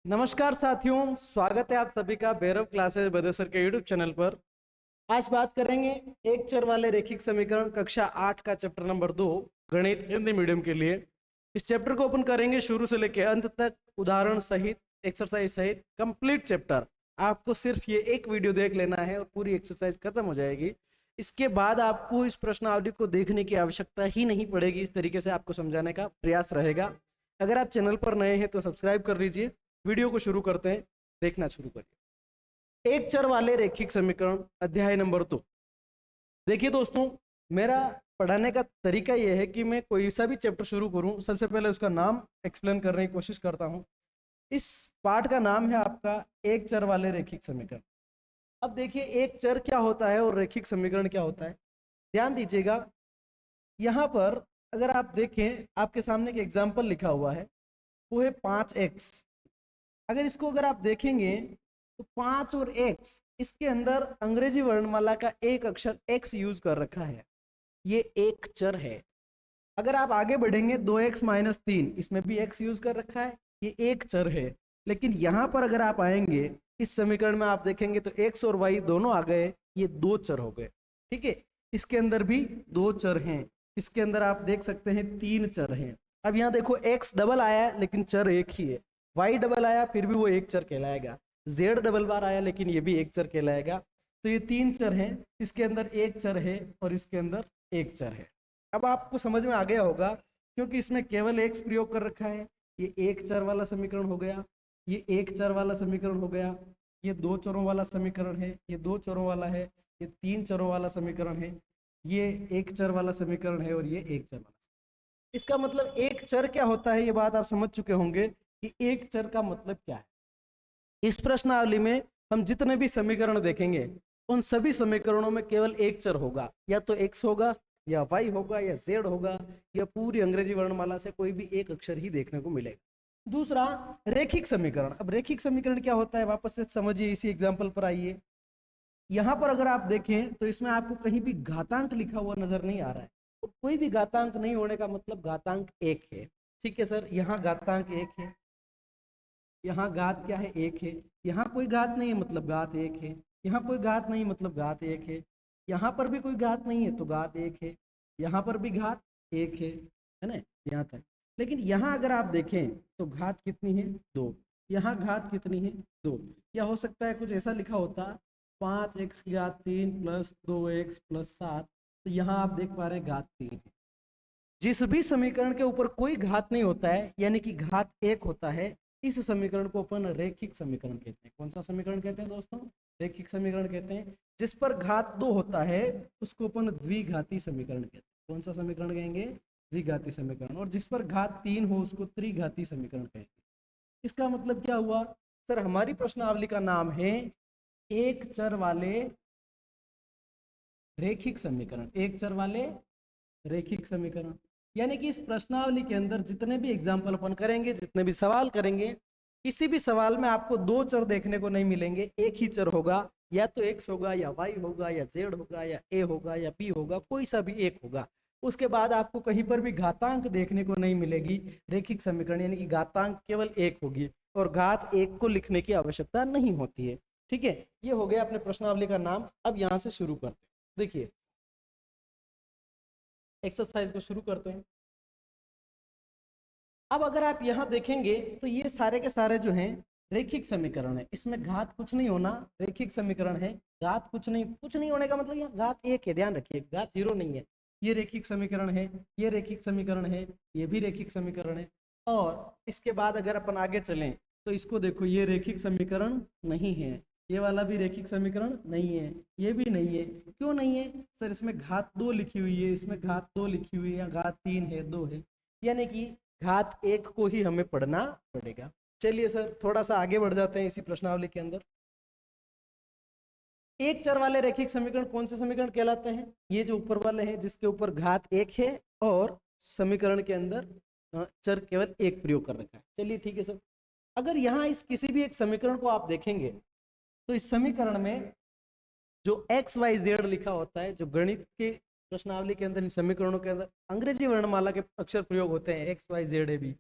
नमस्कार साथियों, स्वागत है आप सभी का भैरव क्लासेस बदेसर के यूट्यूब चैनल पर। आज बात करेंगे एक चर वाले रैखिक समीकरण कक्षा 8 का चैप्टर नंबर 2 गणित हिंदी मीडियम के लिए। इस चैप्टर को ओपन करेंगे शुरू से लेकर अंत तक, उदाहरण सहित, एक्सरसाइज सहित, कंप्लीट चैप्टर। आपको सिर्फ ये एक वीडियो देख लेना है और पूरी एक्सरसाइज खत्म हो जाएगी। इसके बाद आपको इस प्रश्नावली को देखने की आवश्यकता ही नहीं पड़ेगी। इस तरीके से आपको समझाने का प्रयास रहेगा। अगर आप चैनल पर नए हैं तो सब्सक्राइब कर लीजिए। वीडियो को शुरू करते हैं, देखना शुरू करिए। एक चर वाले रैखिक समीकरण अध्याय नंबर 2। देखिए दोस्तों, मेरा पढ़ाने का तरीका यह है कि मैं कोई सा भी चैप्टर शुरू करूं, सबसे पहले उसका नाम एक्सप्लेन करने की कोशिश करता हूं। इस पार्ट का नाम है आपका एक चर वाले रैखिक समीकरण। अब देखिए, एक चर क्या होता है और रैखिक समीकरण क्या होता है, ध्यान दीजिएगा। यहां पर अगर आप देखें, आपके सामने एक एग्जाम्पल लिखा हुआ है, वो है 5x। अगर आप देखेंगे तो 5 और x, इसके अंदर अंग्रेजी वर्णमाला का एक अक्षर x यूज कर रखा है। ये एक चर है। अगर आप आगे बढ़ेंगे 2x-3, इसमें भी x यूज कर रखा है, ये एक चर है। लेकिन यहां पर अगर आप आएंगे इस समीकरण में, आप देखेंगे तो x और y दोनों आ गए, ये दो चर हो गए। ठीक है, इसके अंदर भी दो चर हैं। इसके अंदर आप देख सकते हैं 3 चर हैं। अब यहाँ देखो, x डबल आया लेकिन चर एक ही है, y डबल आया फिर भी वो एक चर कहलाएगा, z डबल बार आया लेकिन ये भी एक चर कहलाएगा। तो ये 3 चर हैं, इसके अंदर एक चर है और इसके अंदर एक चर है। अब आपको समझ में आ गया होगा, क्योंकि इसमें केवल x प्रयोग कर रखा है। ये एक चर वाला समीकरण हो गया, ये एक चर वाला समीकरण हो गया, ये दो चरों वाला समीकरण है, ये दो चरों वाला है, ये 3 चरों वाला समीकरण है, ये एक चर वाला समीकरण है और ये एक चर वाला। इसका मतलब एक चर क्या होता है, ये बात आप समझ चुके होंगे कि एक चर का मतलब क्या है। इस प्रश्नावली में हम जितने भी समीकरण देखेंगे, उन सभी समीकरणों में केवल एक चर होगा, या तो x होगा, या y होगा, या z होगा, या पूरी अंग्रेजी वर्णमाला से कोई भी एक अक्षर ही देखने को मिलेगा। दूसरा, रैखिक समीकरण। अब रैखिक समीकरण क्या होता है, वापस से समझिए, इसी एग्जाम्पल पर आइए। यहां पर अगर आप देखें तो इसमें आपको कहीं भी घातांक लिखा हुआ नजर नहीं आ रहा है। तो कोई भी घातांक नहीं होने का मतलब घातांक एक है। ठीक है सर, यहाँ घातांक एक है, यहाँ घात क्या है, एक है। यहाँ कोई घात नहीं है मतलब घात एक है, यहाँ कोई घात नहीं मतलब घात एक है, यहाँ पर भी कोई घात नहीं है तो घात एक है, यहाँ पर भी घात एक है ना, यहाँ तक। लेकिन यहाँ अगर आप देखें तो घात कितनी है, 2। यहाँ घात कितनी है, 2। या हो सकता है कुछ ऐसा लिखा होता, 5x की घात 3 प्लस 2x प्लस 7। तो यहाँ आप देख पा रहे हैं घात 3 है। जिस भी समीकरण के ऊपर कोई घात नहीं होता है, यानी कि घात एक होता है, इस समीकरण को अपन रैखिक समीकरण कहते हैं। कौन सा समीकरण कहते हैं दोस्तों, रैखिक समीकरण कहते हैं। जिस पर घात 2 होता है उसको अपन द्विघाती समीकरण कहते हैं। कौन सा समीकरण कहेंगे, द्विघाती समीकरण। और जिस पर घात 3 हो उसको त्रिघाती समीकरण कहेंगे। इसका मतलब क्या हुआ सर, हमारी प्रश्नावली का नाम है एक चर वाले रैखिक समीकरण। एक चर वाले रैखिक समीकरण, यानी कि इस प्रश्नावली के अंदर जितने भी एग्जाम्पल अपन करेंगे, जितने भी सवाल करेंगे, किसी भी सवाल में आपको दो चर देखने को नहीं मिलेंगे, एक ही चर होगा। या तो x होगा, या y होगा, या z होगा, या a होगा, या b होगा, कोई सा भी एक होगा। उसके बाद आपको कहीं पर भी घातांक देखने को नहीं मिलेगी। रैखिक समीकरण यानी कि घातांक केवल एक होगी और घात एक को लिखने की आवश्यकता नहीं होती है। ठीक है, ये हो गया अपने प्रश्नावली का नाम। अब यहां से शुरू करते हैं। देखिए, एक्सरसाइज को शुरू करते हैं। अब अगर आप यहाँ देखेंगे तो ये सारे के सारे जो हैं रैखिक समीकरण है। इसमें घात कुछ नहीं होना, रैखिक समीकरण है। घात कुछ नहीं होने का मतलब यहाँ घात एक है, ध्यान रखिए, घात 0 नहीं है। ये रैखिक समीकरण है, ये रैखिक समीकरण है, ये भी रैखिक समीकरण है। और इसके बाद अगर अपन आगे चलें तो इसको देखो, ये रैखिक समीकरण नहीं है, ये वाला भी रैखिक समीकरण नहीं है, ये भी नहीं है। क्यों नहीं है सर, इसमें घात 2 लिखी हुई है, इसमें घात 2 लिखी हुई है, घात 3 है, 2 है, यानी कि घात एक को ही हमें पढ़ना पड़ेगा। चलिए सर, थोड़ा सा आगे बढ़ जाते हैं इसी प्रश्नावली के अंदर। एक चर वाले रैखिक समीकरण कौन से समीकरण कहलाते हैं, ये जो ऊपर वाले हैं जिसके ऊपर घात एक है और समीकरण के अंदर चर केवल एक प्रयोग कर रखा है। चलिए ठीक है सर। अगर यहाँ इस किसी भी एक समीकरण को आप देखेंगे तो इस समीकरण में जो एक्स वाई जेड लिखा होता है, जो गणित के प्रश्नावली के अंदर, इन समीकरणों के अंदर अंग्रेजी वर्णमाला के अक्षर प्रयोग होते हैं, एक्स वाई जेड है भी।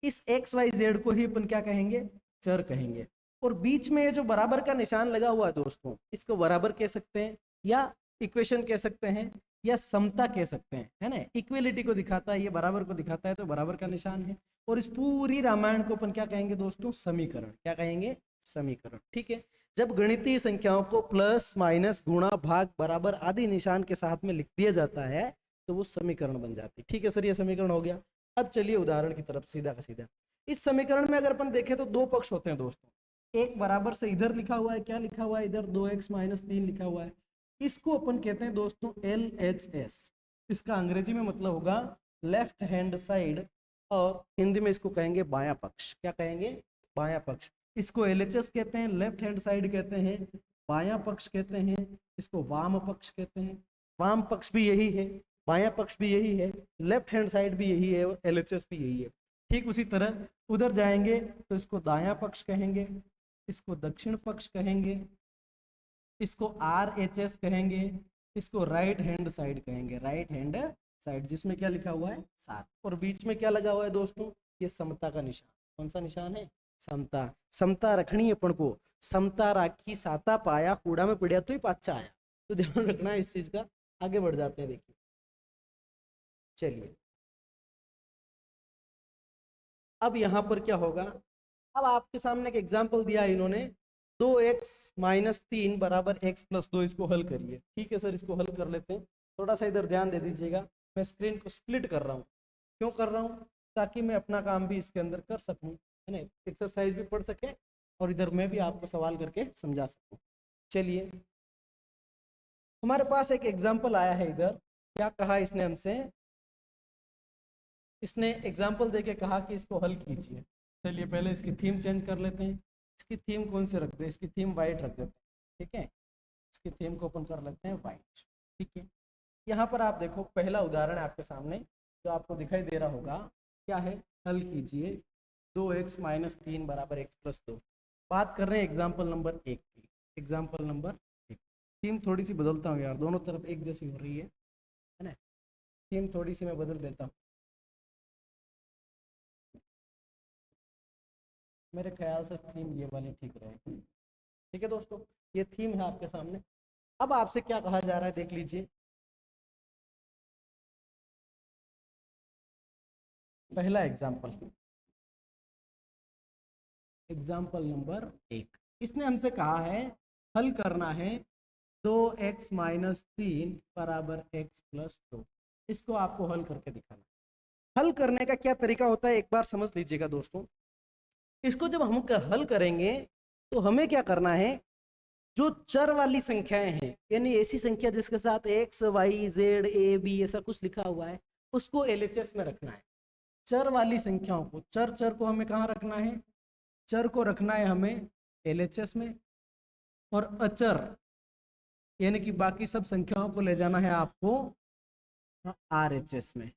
इस एक्स वाई जेड को ही अपन क्या कहेंगे, चर कहेंगे। और बीच में ये जो बराबर का निशान लगा हुआ है दोस्तों, इसको बराबर कह सकते हैं या इक्वेशन कह सकते हैं या समता कह सकते हैं, है ना। इक्वलिटी को दिखाता है, ये बराबर को दिखाता है, तो बराबर का निशान है। और इस पूरी रामायण को अपन क्या कहेंगे दोस्तों, समीकरण। क्या कहेंगे, समीकरण। ठीक है, जब गणितीय संख्याओं को प्लस माइनस गुणा भाग बराबर आदि निशान के साथ में लिख दिया जाता है तो वो समीकरण बन जाती है। ठीक है सर, ये समीकरण हो गया। अब चलिए उदाहरण की तरफ सीधा का सीधा। इस समीकरण में अगर अपन देखें तो दो पक्ष होते हैं दोस्तों। एक बराबर से इधर लिखा हुआ है, क्या लिखा हुआ है इधर, 2x माइनस 3 लिखा हुआ है। इसको अपन कहते हैं दोस्तों LHS। इसका अंग्रेजी में मतलब होगा लेफ्ट हैंड साइड, और हिंदी में इसको कहेंगे बायां पक्ष। क्या कहेंगे, बायां पक्ष। इसको LHS कहते हैं, लेफ्ट हैंड साइड कहते हैं, बायां पक्ष कहते हैं, इसको वाम पक्ष कहते हैं। वाम पक्ष भी यही है, बायां पक्ष भी यही है, लेफ्ट हैंड साइड भी यही है और LHS भी यही है। ठीक उसी तरह उधर जाएंगे तो इसको दायां पक्ष कहेंगे, इसको दक्षिण पक्ष कहेंगे, इसको RHS कहेंगे, इसको राइट हैंड साइड कहेंगे, राइट हैंड साइड, जिसमें क्या लिखा हुआ है 7। और बीच में क्या लगा हुआ है दोस्तों, ये समता का निशान। कौन सा निशान है, समता। समता रखनी है अपन को, समता राखी साता पाया, कूड़ा में पड़ा तो ही पाचा आया। तो ध्यान रखना है इस चीज का। आगे बढ़ जाते हैं, देखिए चलिए। अब यहां पर क्या होगा, अब आपके सामने एक एग्जाम्पल दिया है इन्होंने, 2x माइनस 3 बराबर x प्लस 2, इसको हल करिए। ठीक है सर, इसको हल कर लेते हैं। थोड़ा सा इधर ध्यान दे दीजिएगा, मैं स्क्रीन को स्प्लिट कर रहा हूँ। क्यों कर रहा हूँ, ताकि मैं अपना काम भी इसके अंदर कर सकूँ, है ना, एक्सरसाइज भी पढ़ सके और इधर मैं भी आपको सवाल करके समझा सकूँ। चलिए, हमारे पास एक एग्जाम्पल आया है इधर। क्या कहा इसने हमसे, इसने एग्जाम्पल देके कहा कि इसको हल कीजिए। चलिए पहले इसकी थीम चेंज कर लेते हैं। इसकी थीम कौन सी रखते हैं, इसकी थीम वाइट रख देते हैं। ठीक है, इसकी थीम को अपन कर लेते हैं वाइट। ठीक है, यहाँ पर आप देखो पहला उदाहरण है आपके सामने जो आपको दिखाई दे रहा होगा। क्या है, हल कीजिए 2x माइनस 3 बराबर x प्लस 2। बात कर रहे हैं एग्जाम्पल नंबर 1 की। एग्जाम्पल नंबर 1, थीम थोड़ी सी बदलता हूँ यार, दोनों तरफ एक जैसी हो रही है ना। थीम थोड़ी सी मैं बदल देता हूँ, मेरे ख्याल से थीम ये वाली ठीक रहेगी। ठीक है दोस्तों, ये थीम है आपके सामने। अब आपसे क्या कहा जा रहा है देख लीजिए। पहला एग्जाम्पल, एग्जाम्पल नंबर 1, इसने हमसे कहा है हल करना है 2x माइनस 3 बराबर x प्लस 2। इसको आपको हल करके दिखाना। हल करने का क्या तरीका होता है एक बार समझ लीजिएगा दोस्तों। इसको जब हम हल करेंगे तो हमें क्या करना है, जो चर वाली संख्याएं हैं, यानी ऐसी संख्या जिसके साथ x y z a b ऐसा कुछ लिखा हुआ है, उसको LHS में रखना है। चर वाली संख्याओं को, चर चर को हमें कहाँ रखना है, चर को रखना है हमें LHS में, और अचर यानी कि बाकी सब संख्याओं को ले जाना है आपको RHS में।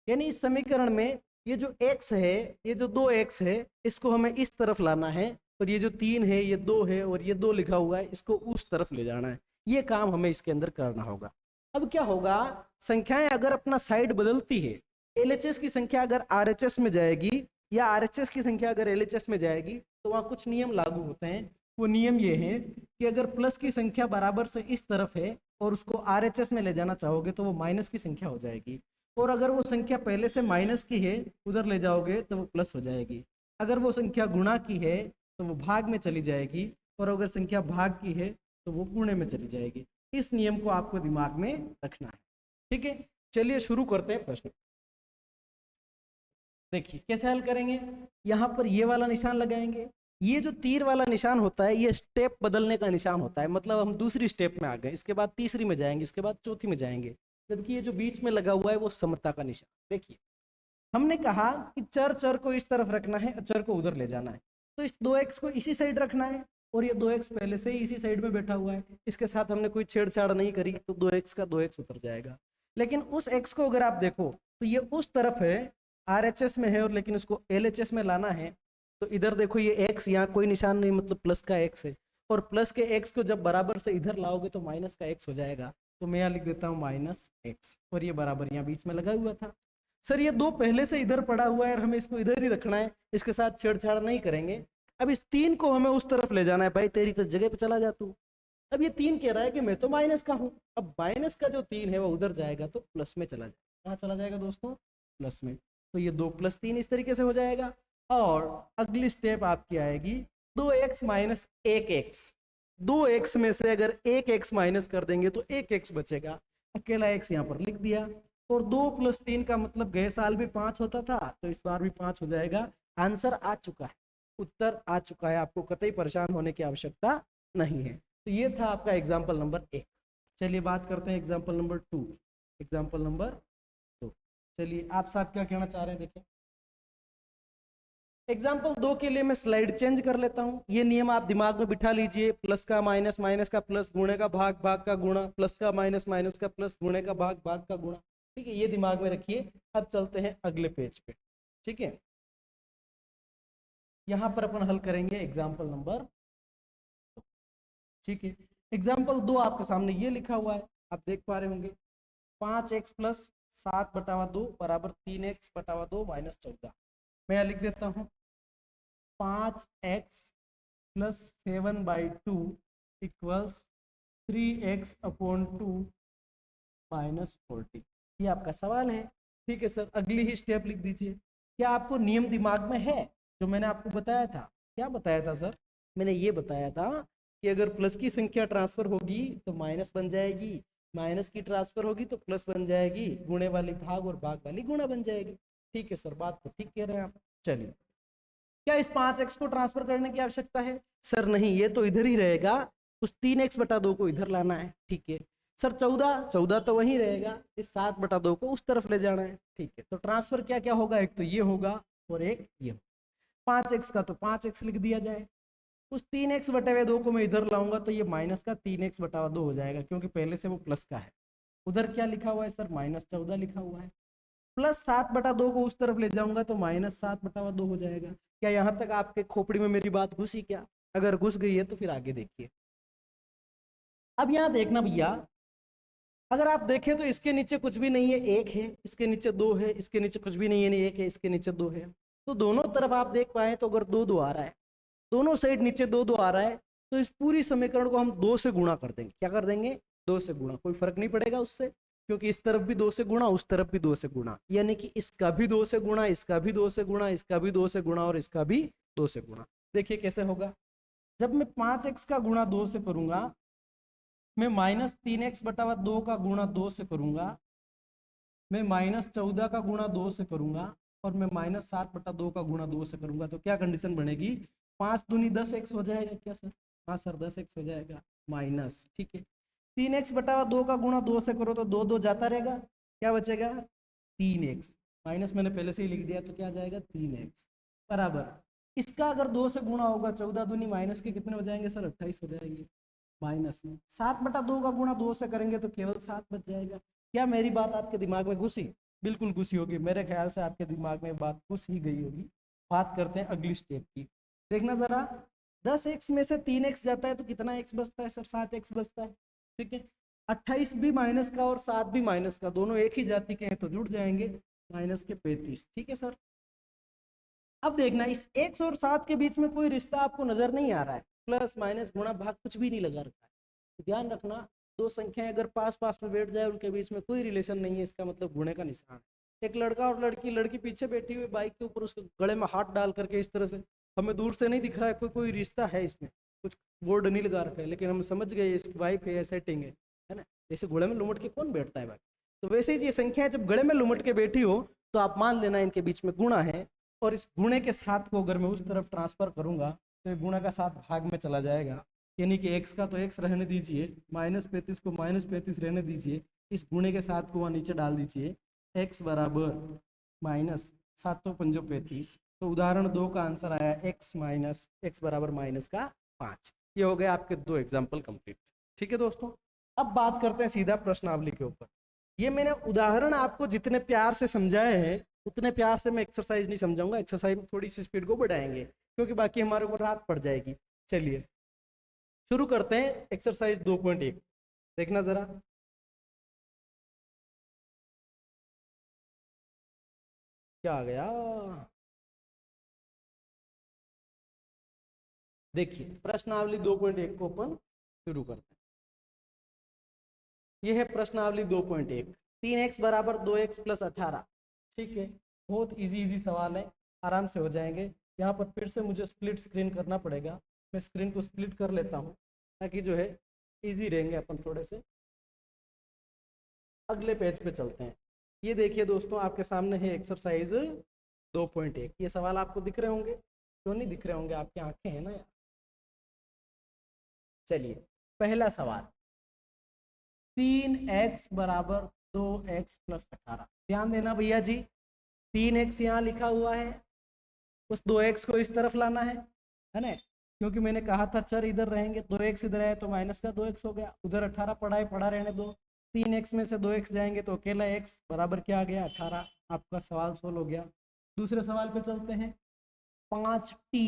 यानी इस समीकरण में ये जो x है, ये जो 2x है, इसको हमें इस तरफ लाना है, और ये जो 3 है, ये 2 है, और ये 2 लिखा हुआ है, इसको उस तरफ ले जाना है। ये काम हमें इसके अंदर करना होगा। अब क्या होगा, संख्याएं अगर अपना साइड बदलती है, LHS की संख्या अगर RHS में जाएगी या RHS की संख्या अगर LHS में जाएगी, तो वहाँ कुछ नियम लागू होते हैं। वो नियम ये हैं कि अगर प्लस की संख्या बराबर से इस तरफ है और उसको RHS में ले जाना चाहोगे तो वो माइनस की संख्या हो जाएगी, और अगर वो संख्या पहले से माइनस की है उधर ले जाओगे तो वो प्लस हो जाएगी। अगर वो संख्या गुणा की है तो वो भाग में चली जाएगी, और अगर संख्या भाग की है तो वो गुणे में चली जाएगी। इस नियम को आपको दिमाग में रखना है। ठीक है, चलिए शुरू करते हैं प्रश्न। देखिए कैसे हल करेंगे, यहाँ पर ये वाला निशान लगाएंगे। ये जो तीर वाला निशान होता है ये स्टेप बदलने का निशान होता है, मतलब हम दूसरी स्टेप में आ गए, इसके बाद तीसरी में जाएंगे, इसके बाद चौथी में जाएंगे। जबकि ये जो बीच में लगा हुआ है वो समता का निशान। देखिए हमने कहा कि चर चर को इस तरफ रखना है, अचर को उधर ले जाना है, तो इस 2x को इसी साइड रखना है, और ये 2x पहले से ही इसी साइड में बैठा हुआ है, इसके साथ हमने कोई छेड़छाड़ नहीं करी, तो 2x का 2x उतर जाएगा। लेकिन उस x को अगर आप देखो तो ये उस तरफ है, RHS में है, और लेकिन उसको LHS में लाना है। तो इधर देखो ये x, यहाँ कोई निशान नहीं, मतलब प्लस का x है, और प्लस के x को जब बराबर से इधर लाओगे तो माइनस का x हो जाएगा। तो मैं यहाँ लिख देता हूँ माइनस x, और ये बराबर यहाँ बीच में लगा हुआ था। सर ये 2 पहले से इधर पड़ा हुआ है और हमें इसको इधर ही रखना है, इसके साथ छेड़छाड़ नहीं करेंगे, अब इस 3 को हमें उस तरफ ले जाना है, भाई तेरी तो जगह पे चला जा तू। अब ये 3 कह रहा है कि मैं तो माइनस का हूं, अब माइनस का जो 3 है वो उधर जाएगा तो प्लस में चला जाएगा। कहाँ चला जाएगा दोस्तों? प्लस में। तो ये 2 + 3 इस तरीके से हो जाएगा। और अगली स्टेप आपकी आएगी 2x माइनस 1x। 2x में से अगर 1x माइनस कर देंगे तो 1x बचेगा, अकेला x यहाँ पर लिख दिया। और 2 + 3 का मतलब गए साल भी 5 होता था, तो इस बार भी 5 हो जाएगा। आंसर आ चुका है, उत्तर आ चुका है, आपको कतई परेशान होने की आवश्यकता नहीं है। तो ये था आपका एग्जाम्पल नंबर 1। चलिए बात करते हैं एग्जाम्पल नंबर 2। एग्जाम्पल नंबर 2, चलिए आप साहब क्या कहना चाह रहे हैं देखें। एग्जाम्पल 2 के लिए मैं स्लाइड चेंज कर लेता हूं। ये नियम आप दिमाग में बिठा लीजिए, प्लस का माइनस, माइनस का प्लस, गुणे का भाग, भाग का गुणा, प्लस का माइनस, माइनस का प्लस, गुणे का भाग, भाग का गुणा। ठीक है, ये दिमाग में रखिए। अब चलते हैं अगले पेज पे। ठीक है, यहां पर अपन हल करेंगे एग्जाम्पल नंबर। ठीक है, एग्जाम्पल 2 आपके सामने ये लिखा हुआ है, आप देख पा रहे होंगे। 5x + 7/2 बराबर 3x/2 - 14। मैं यहाँ लिख देता हूँ 5x + 7/2 = 3x/2 - 40। ये आपका सवाल है। ठीक है सर, अगली ही स्टेप लिख दीजिए। क्या आपको नियम दिमाग में है जो मैंने आपको बताया था? क्या बताया था सर? मैंने ये बताया था कि अगर प्लस की संख्या ट्रांसफर होगी तो माइनस बन जाएगी, माइनस की ट्रांसफर होगी तो प्लस बन जाएगी, गुणे वाली भाग और भाग वाली गुणा बन जाएगी। ठीक है सर, बात तो ठीक कह रहे हैं आप। चलिए, क्या इस 5x को ट्रांसफर करने की आवश्यकता है? सर नहीं, ये तो इधर ही रहेगा, उस 3x/2 को इधर लाना है। ठीक है सर, 14 14 तो वहीं रहेगा, इस 7/2 को उस तरफ ले जाना है। ठीक है, तो ट्रांसफर क्या क्या होगा? एक तो ये होगा और एक ये। 5x का तो 5x लिख दिया जाए, उस 3x/2 को मैं इधर लाऊंगा तो ये माइनस का 3x/2 हो जाएगा, क्योंकि पहले से वो प्लस का है। उधर क्या लिखा हुआ है सर? -14 लिखा हुआ है। प्लस 7/2 को उस तरफ ले जाऊंगा तो -7/2 हो जाएगा। क्या यहां तक आपके खोपड़ी में मेरी बात घुसी क्या? अगर घुस गई है तो फिर आगे देखिए। अब यहां देखना भैया, अगर आप देखें तो इसके नीचे कुछ भी नहीं है, एक है, इसके नीचे दो है, इसके नीचे कुछ भी नहीं है, एक है, इसके नीचे दो है। तो दोनों तरफ आप देख पाए तो अगर दो दो आ रहा है, दोनों साइड नीचे दो दो आ रहा है, तो इस पूरी समीकरण को हम 2 से गुणा कर देंगे। क्या कर देंगे? 2 से गुणा। कोई फर्क नहीं पड़ेगा उससे, क्योंकि इस तरफ भी 2 से गुणा, उस तरफ भी 2 से गुणा, यानी कि इसका भी 2 से गुणा, इसका भी 2 से गुणा, इसका भी 2 से गुणा और इसका भी 2 से गुणा। देखिए कैसे होगा। जब मैं 5x का गुणा 2 से करूंगा, मैं -3x/2 का गुणा 2 से करूंगा, मैं -14 का गुणा 2 से करूंगा, और मैं -7/2 का गुणा 2 से करूंगा, तो क्या कंडीशन बनेगी? 5 दूनी 10x हो जाएगा क्या सर? हाँ सर, 10x हो जाएगा माइनस। ठीक है, 3x/2 का गुणा 2 से करो तो 2 2 जाता रहेगा, क्या बचेगा? 3x। माइनस मैंने पहले से ही लिख दिया, तो क्या जाएगा? 3x बराबर। इसका अगर 2 से गुणा होगा, 14 दूनी माइनस के कितने हो जाएंगे सर? 28 हो जाएंगे। माइनस 7/2 का गुणा 2 से करेंगे तो केवल 7 बच जाएगा। क्या मेरी बात आपके दिमाग में घुसी? बिल्कुल घुसी होगी, मेरे ख्याल से आपके दिमाग में बात घुस ही गई होगी। बात करते हैं अगली स्टेप की। देखना जरा, 10x में से 3x जाता है तो कितना x बचता है सर? 7x बचता है। ठीक है, 28 भी माइनस का और 7 भी माइनस का, दोनों एक ही जाति के हैं तो जुड़ जाएंगे, -35। ठीक है सर, अब देखना इस x और 7 के बीच में कोई रिश्ता आपको नजर नहीं आ रहा है, प्लस माइनस गुणा भाग कुछ भी नहीं लगा रखा है। तो ध्यान रखना, दो संख्याएं अगर पास पास में बैठ जाए, उनके बीच में कोई रिलेशन नहीं है, इसका मतलब गुणे का निशान है। एक लड़का और लड़की, लड़की पीछे बैठी हुई बाइक के ऊपर, उसके गले में हाथ डाल करके इस तरह से, हमें दूर से नहीं दिख रहा है कोई कोई रिश्ता है इसमें, कुछ बोर्ड नहीं लगा रखा है, लेकिन हम समझ गए इसकी वाइफ है या सेटिंग है ना। जैसे घोड़े में लुमट के कौन बैठता है भाई, तो वैसे ही ये संख्याएं जब गले में लुमट के बैठी हो तो आप मान लेना इनके बीच में गुणा है। और इस गुणे के साथ को अगर मैं उस तरफ ट्रांसफर करूंगा तो ये गुणा का साथ भाग में चला जाएगा, यानी कि x का तो x रहने दीजिए, -35 को -35 रहने दीजिए, इस गुणे के साथ को वहाँ नीचे डाल दीजिए, x बराबर -7×5 = 35। तो उदाहरण 2 का आंसर आया x बराबर -5। ये हो गए आपके 2 एग्जाम्पल कंप्लीट। ठीक है दोस्तों, अब बात करते हैं सीधा प्रश्नावली के ऊपर। ये मैंने उदाहरण आपको जितने प्यार से समझाए हैं, उतने प्यार से मैं एक्सरसाइज नहीं समझाऊंगा। एक्सरसाइज में थोड़ी सी स्पीड को बढ़ाएंगे, क्योंकि बाकी हमारे को रात पड़ जाएगी। चलिए शुरू करते हैं एक्सरसाइज 2.1। देखना जरा, क्या आ गया? देखिए प्रश्नावली 2.1 को अपन शुरू करते हैं। यह है प्रश्नावली 2.1। 3x बराबर 2x प्लस 18। ठीक है, बहुत इजी सवाल है, आराम से हो जाएंगे। यहाँ पर फिर से मुझे स्प्लिट स्क्रीन करना पड़ेगा, मैं स्क्रीन को स्प्लिट कर लेता हूँ ताकि जो है इजी रहेंगे अपन थोड़े से। अगले पेज पे चलते हैं। ये देखिए दोस्तों, आपके सामने है एक्सरसाइज 2.1। ये सवाल आपको दिख रहे होंगे, क्यों नहीं दिख रहे होंगे, आपकी आंखें हैं ना यार। चलिए पहला सवाल, 3x बराबर 2x प्लस 18। ध्यान देना भैया जी, 3x यहाँ लिखा हुआ है, उस 2x को इस तरफ लाना है ना, क्योंकि मैंने कहा था चर इधर रहेंगे, 2x इधर आए तो माइनस का 2x हो गया, उधर 18 पड़ा है, पड़ा रहने दो। 3x में से 2x जाएंगे तो अकेला x बराबर क्या आ गया 18। आपका सवाल सोल्व हो गया। दूसरे सवाल पे चलते हैं। 5t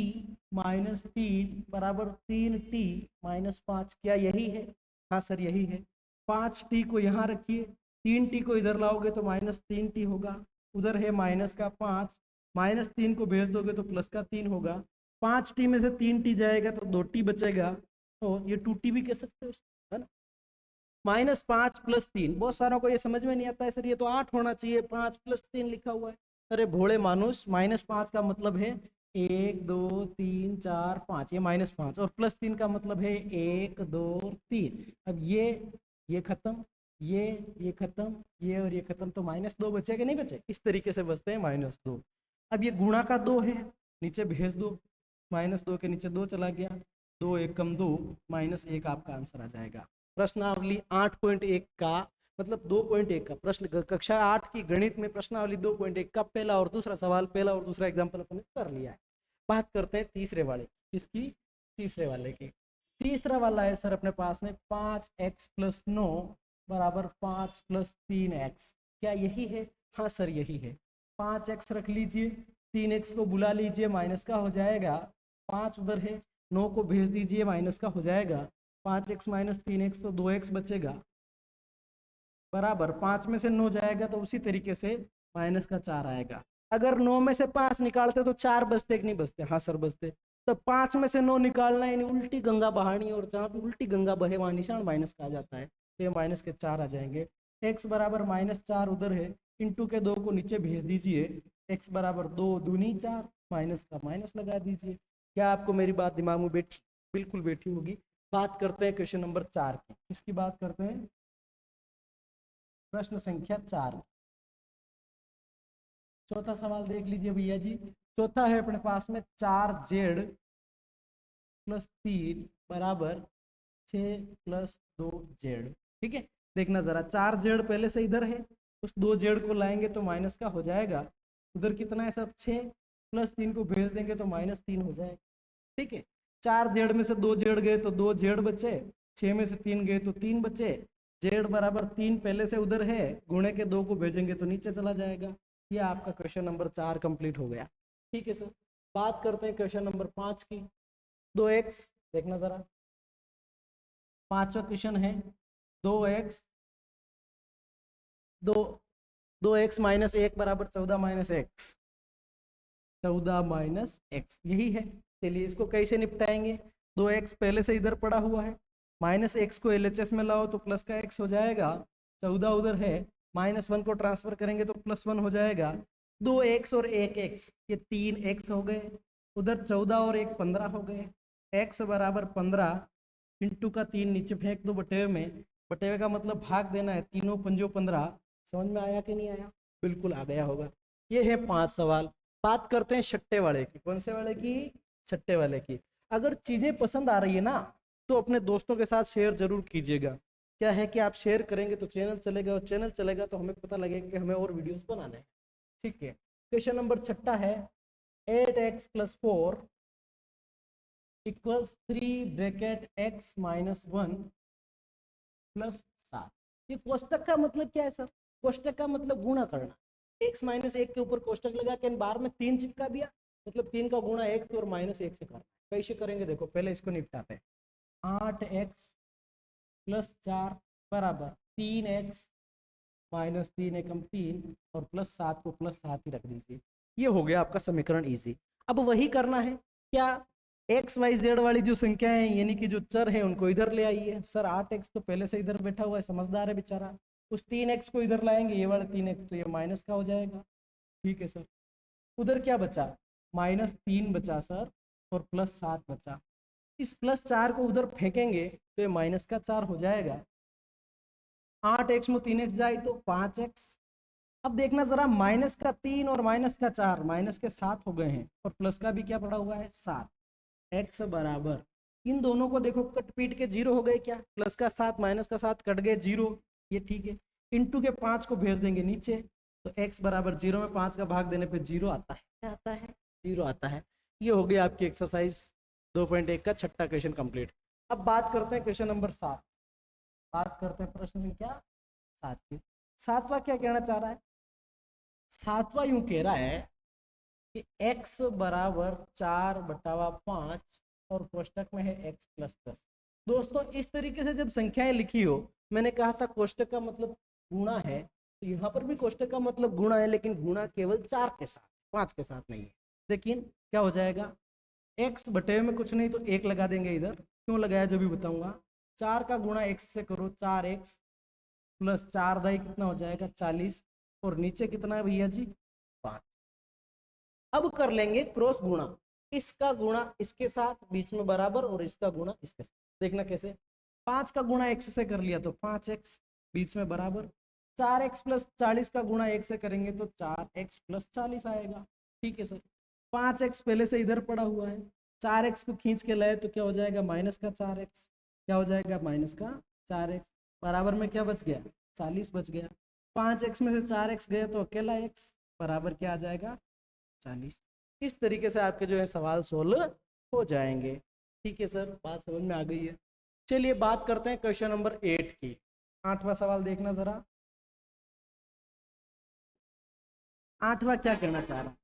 माइनस 3 बराबर 3t माइनस 5। क्या यही है? हाँ सर यही है। 5t को यहाँ रखिए, 3t को इधर लाओगे तो माइनस 3t होगा, उधर है माइनस का 5, माइनस 3 को भेज दोगे तो प्लस का 3 होगा। 5t में से 3t जाएगा तो 2t बचेगा, तो ये 2t भी कह सकते हो, है ना। -5 + 3, बहुत सारों को ये समझ में नहीं आता है सर ये तो 8 होना चाहिए, 5 + 3 लिखा हुआ है। अरे भोले मानुस, -5 का मतलब है 1 2 3 4 5, ये -5, और +3 का मतलब है 1 2 3। अब ये खत्म, ये खत्म, ये और ये खत्म, तो -2 बचे कि नहीं बचे? इस तरीके से बचते हैं -2। अब ये गुणा का 2 है, नीचे भेज दो, -2 के नीचे 2 चला गया, 2 1 कम 2, -1 आपका आंसर आ जाएगा। प्रश्नावली 8.1 का मतलब 2.1 का प्रश्न, कक्षा 8 की गणित में प्रश्नावली 2.1 का पहला और दूसरा सवाल, पहला और दूसरा एग्जाम्पल अपने कर लिया है। बात करते हैं तीसरे वाले, इसकी तीसरे वाले की। तीसरा वाला है सर अपने पास में 5x + 9 बराबर 5 + 3x। क्या यही है? हाँ सर यही है। 5x रख लीजिए, 3x को बुला लीजिए, माइनस का हो जाएगा, 5 उधर है, 9 को भेज दीजिए, माइनस का हो जाएगा, 5x - 3x तो 2x बचेगा, बराबर 5 में से 9 जाएगा तो उसी तरीके से -4 आएगा। अगर 9 में से 5 निकालते तो 4 बचते कि नहीं बचते? हाँ सर बचते। तो 5 में से 9 निकालना है, उल्टी गंगा बहानी, और जहाँ पे उल्टी गंगा बहे वहाँ निशान माइनस का आ जाता है, तो ये -4 आ जाएंगे। x बराबर -4 उधर है, इंटू के 2 को नीचे भेज दीजिए, x बराबर 2 दूनी 4, माइनस का माइनस लगा दीजिए। क्या आपको मेरी बात दिमाग में बैठी? बिल्कुल बैठी होगी। बात करते हैं क्वेश्चन नंबर 4 की। किसकी बात करते हैं? प्रश्न संख्या 4। चौथा सवाल देख लीजिए भैया जी। चौथा है अपने पास में 4z + 3 बराबर 6 + 2z। ठीक है, देखना जरा, 4z पहले से इधर है, उस 2z को लाएंगे तो माइनस का हो जाएगा, उधर कितना है सब 6, + 3 को भेज देंगे तो -3 हो जाएगा। ठीक है, 4z में से 2z गए तो 2z बचे, 6 में से 3 गए तो 3 बचे, z बराबर 3 पहले से उधर है, गुणे के 2 को भेजेंगे तो नीचे चला जाएगा। ये आपका क्वेश्चन नंबर 4 कंप्लीट हो गया। ठीक है सर, बात करते हैं क्वेश्चन नंबर 5 की। 2x, देखना जरा, पांचवा क्वेश्चन है 2x 2x - 1 बराबर 14 - x, 14 - x यही है। चलिए इसको कैसे निपटाएंगे? 2x पहले से इधर पड़ा हुआ है, -x को LHS में लाओ तो प्लस का x हो जाएगा, 14 उधर है, -1 को ट्रांसफर करेंगे तो +1 हो जाएगा, 2x और 1x, ये 3x हो गए, उधर 14 और 1 15 हो गए, x बराबर 15 इंटू का 3 नीचे फेंक दो बटेवे में, बटेवे का मतलब भाग देना है, तीनों पंजों 15। समझ में आया कि नहीं आया? बिल्कुल आ गया होगा। ये है 5 सवाल। बात करते हैं छठे वाले की। कौन से वाले की? छठे वाले की। अगर चीजें पसंद आ रही है ना तो अपने दोस्तों के साथ शेयर जरूर कीजिएगा। क्या है कि आप शेयर करेंगे तो चैनल चलेगा, और चैनल चलेगा तो हमें पता लगेगा कि हमें और वीडियोस बनाने हैं। ठीक है, क्वेश्चन नंबर छठा है 8x + 4 = 3 ब्रैकेट x - 1 + 7। ये कोष्टक का मतलब क्या है सर? कोष्टक का मतलब गुणा करना। x - 1 के ऊपर कोष्टक लगा के बार में 3 चिपका दिया, मतलब 3 का गुणा x और -1 से करना। कैसे करेंगे देखो, पहले इसको निपटाते हैं। 8x + 4 बराबर 3x - 3 एकम 3 और +7 को +7 ही रख दीजिए। ये हो गया आपका समीकरण इजी। अब वही करना है क्या? एक्स वाई जेड वाली जो संख्या है यानी कि जो चर है उनको इधर ले आइए। सर 8x तो पहले से इधर बैठा हुआ है, समझदार है बेचारा। उस 3x को इधर लाएंगे, ये वाला 3x तो ये माइनस का हो जाएगा। ठीक है सर, उधर क्या बचा, -3 बचा सर, और +7 बचा। इस +4 को उधर फेंकेंगे तो ये -4 हो जाएगा। 8x में 3x जाए तो 5x। अब देखना जरा, -3 और -4 -7 हो गए हैं, और प्लस का भी क्या पड़ा हुआ है 7। x बराबर, इन दोनों को देखो कट पीट के 0 हो गए क्या, +7 -7 कट गए 0, ये ठीक है। इंटू के 5 को भेज देंगे नीचे, तो x बराबर 0 में 5 का भाग देने पे 0 आता है। क्या आता है, 0 आता है। ये हो गया आपकी एक्सरसाइज 2.1 का छठा क्वेश्चन कंप्लीट। अब बात करते हैं क्वेश्चन नंबर 7। बात करते हैं प्रश्न संख्या 7 की। सातवां क्या कहना चाह रहा है, सातवां यूं कह रहा है कि x बराबर 4/5 और कोष्टक में है x + 10। दोस्तों इस तरीके से जब संख्याएं लिखी हो, मैंने कहा था कोष्टक का मतलब गुणा है, तो यहाँ पर भी कोष्टक का मतलब गुणा है, लेकिन गुणा केवल 4 के साथ, 5 के साथ नहीं है। लेकिन क्या हो जाएगा, x बटे में कुछ नहीं तो 1 लगा देंगे इधर, क्यों लगाया जो भी बताऊंगा। 4 का गुणा x से करो, 4x + 4 दाई कितना हो जाएगा 40, और नीचे कितना है भैया जी 5। अब कर लेंगे क्रॉस गुणा, इसका गुणा इसके साथ बीच में बराबर, और इसका गुणा इसके साथ। देखना कैसे, 5 का गुणा x से कर लिया तो 5x बीच में बराबर, 4x + 40 का गुणा 1 से करेंगे तो 4x + 40 आएगा। ठीक है सर, 5x पहले से इधर पड़ा हुआ है, 4x को खींच के लाए तो क्या हो जाएगा -4x, क्या हो जाएगा -4x, बराबर में क्या बच गया 40 बच गया। 5x में से 4x गया तो अकेला x, बराबर क्या आ जाएगा 40। इस तरीके से आपके जो है सवाल सोल्व हो जाएंगे। ठीक है सर, बात समझ में आ गई है। चलिए बात करते हैं क्वेश्चन नंबर 8 की। 8वां सवाल देखना जरा, 8वां क्या कहना चाह रहा है,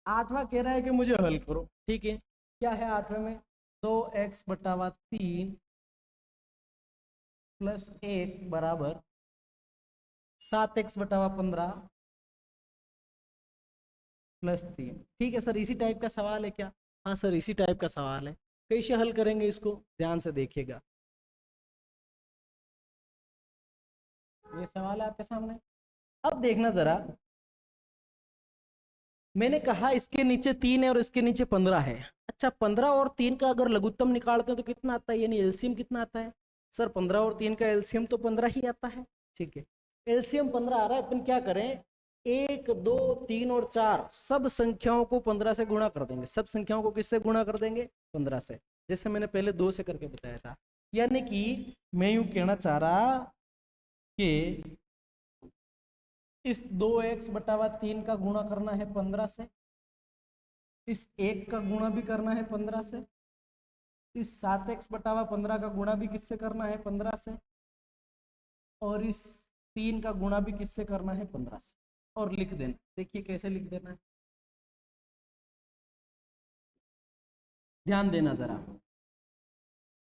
8वां कह रहा है कि मुझे हल करो। ठीक है, क्या है 8वें में, 2x/3 + 1 बराबर 7x/15 + 3। ठीक है सर, इसी टाइप का सवाल है क्या, हाँ सर इसी टाइप का सवाल है। कैसे हल करेंगे इसको, ध्यान से देखिएगा। ये सवाल है आपके सामने। अब देखना जरा, मैंने कहा इसके नीचे 3 है और इसके नीचे 15 है। अच्छा, 15 और 3 का अगर लघुत्तम निकालते हैं तो कितना आता है, यानी एलसीएम कितना आता है। सर 15 और 3 का एलसीएम तो 15 ही आता है। ठीक है, एलसीएम 15 आ रहा है, अपन क्या करें, 1 2 3 और 4 सब संख्याओं को 15 से गुणा कर देंगे। सब संख्याओं को किससे गुणा कर देंगे, 15 से, जैसे मैंने पहले 2 से करके बताया था। यानी कि मैं यूं कहना चाह रहा कि इस 2x/3 का गुणा करना है 15 से, इस 1 का गुणा भी करना है 15 से, इस 7x/15 का गुणा भी किससे करना है 15 से, और इस 3 का गुणा भी किससे करना है 15 से, और लिख देना। देखिए कैसे लिख देना है, ध्यान देना जरा।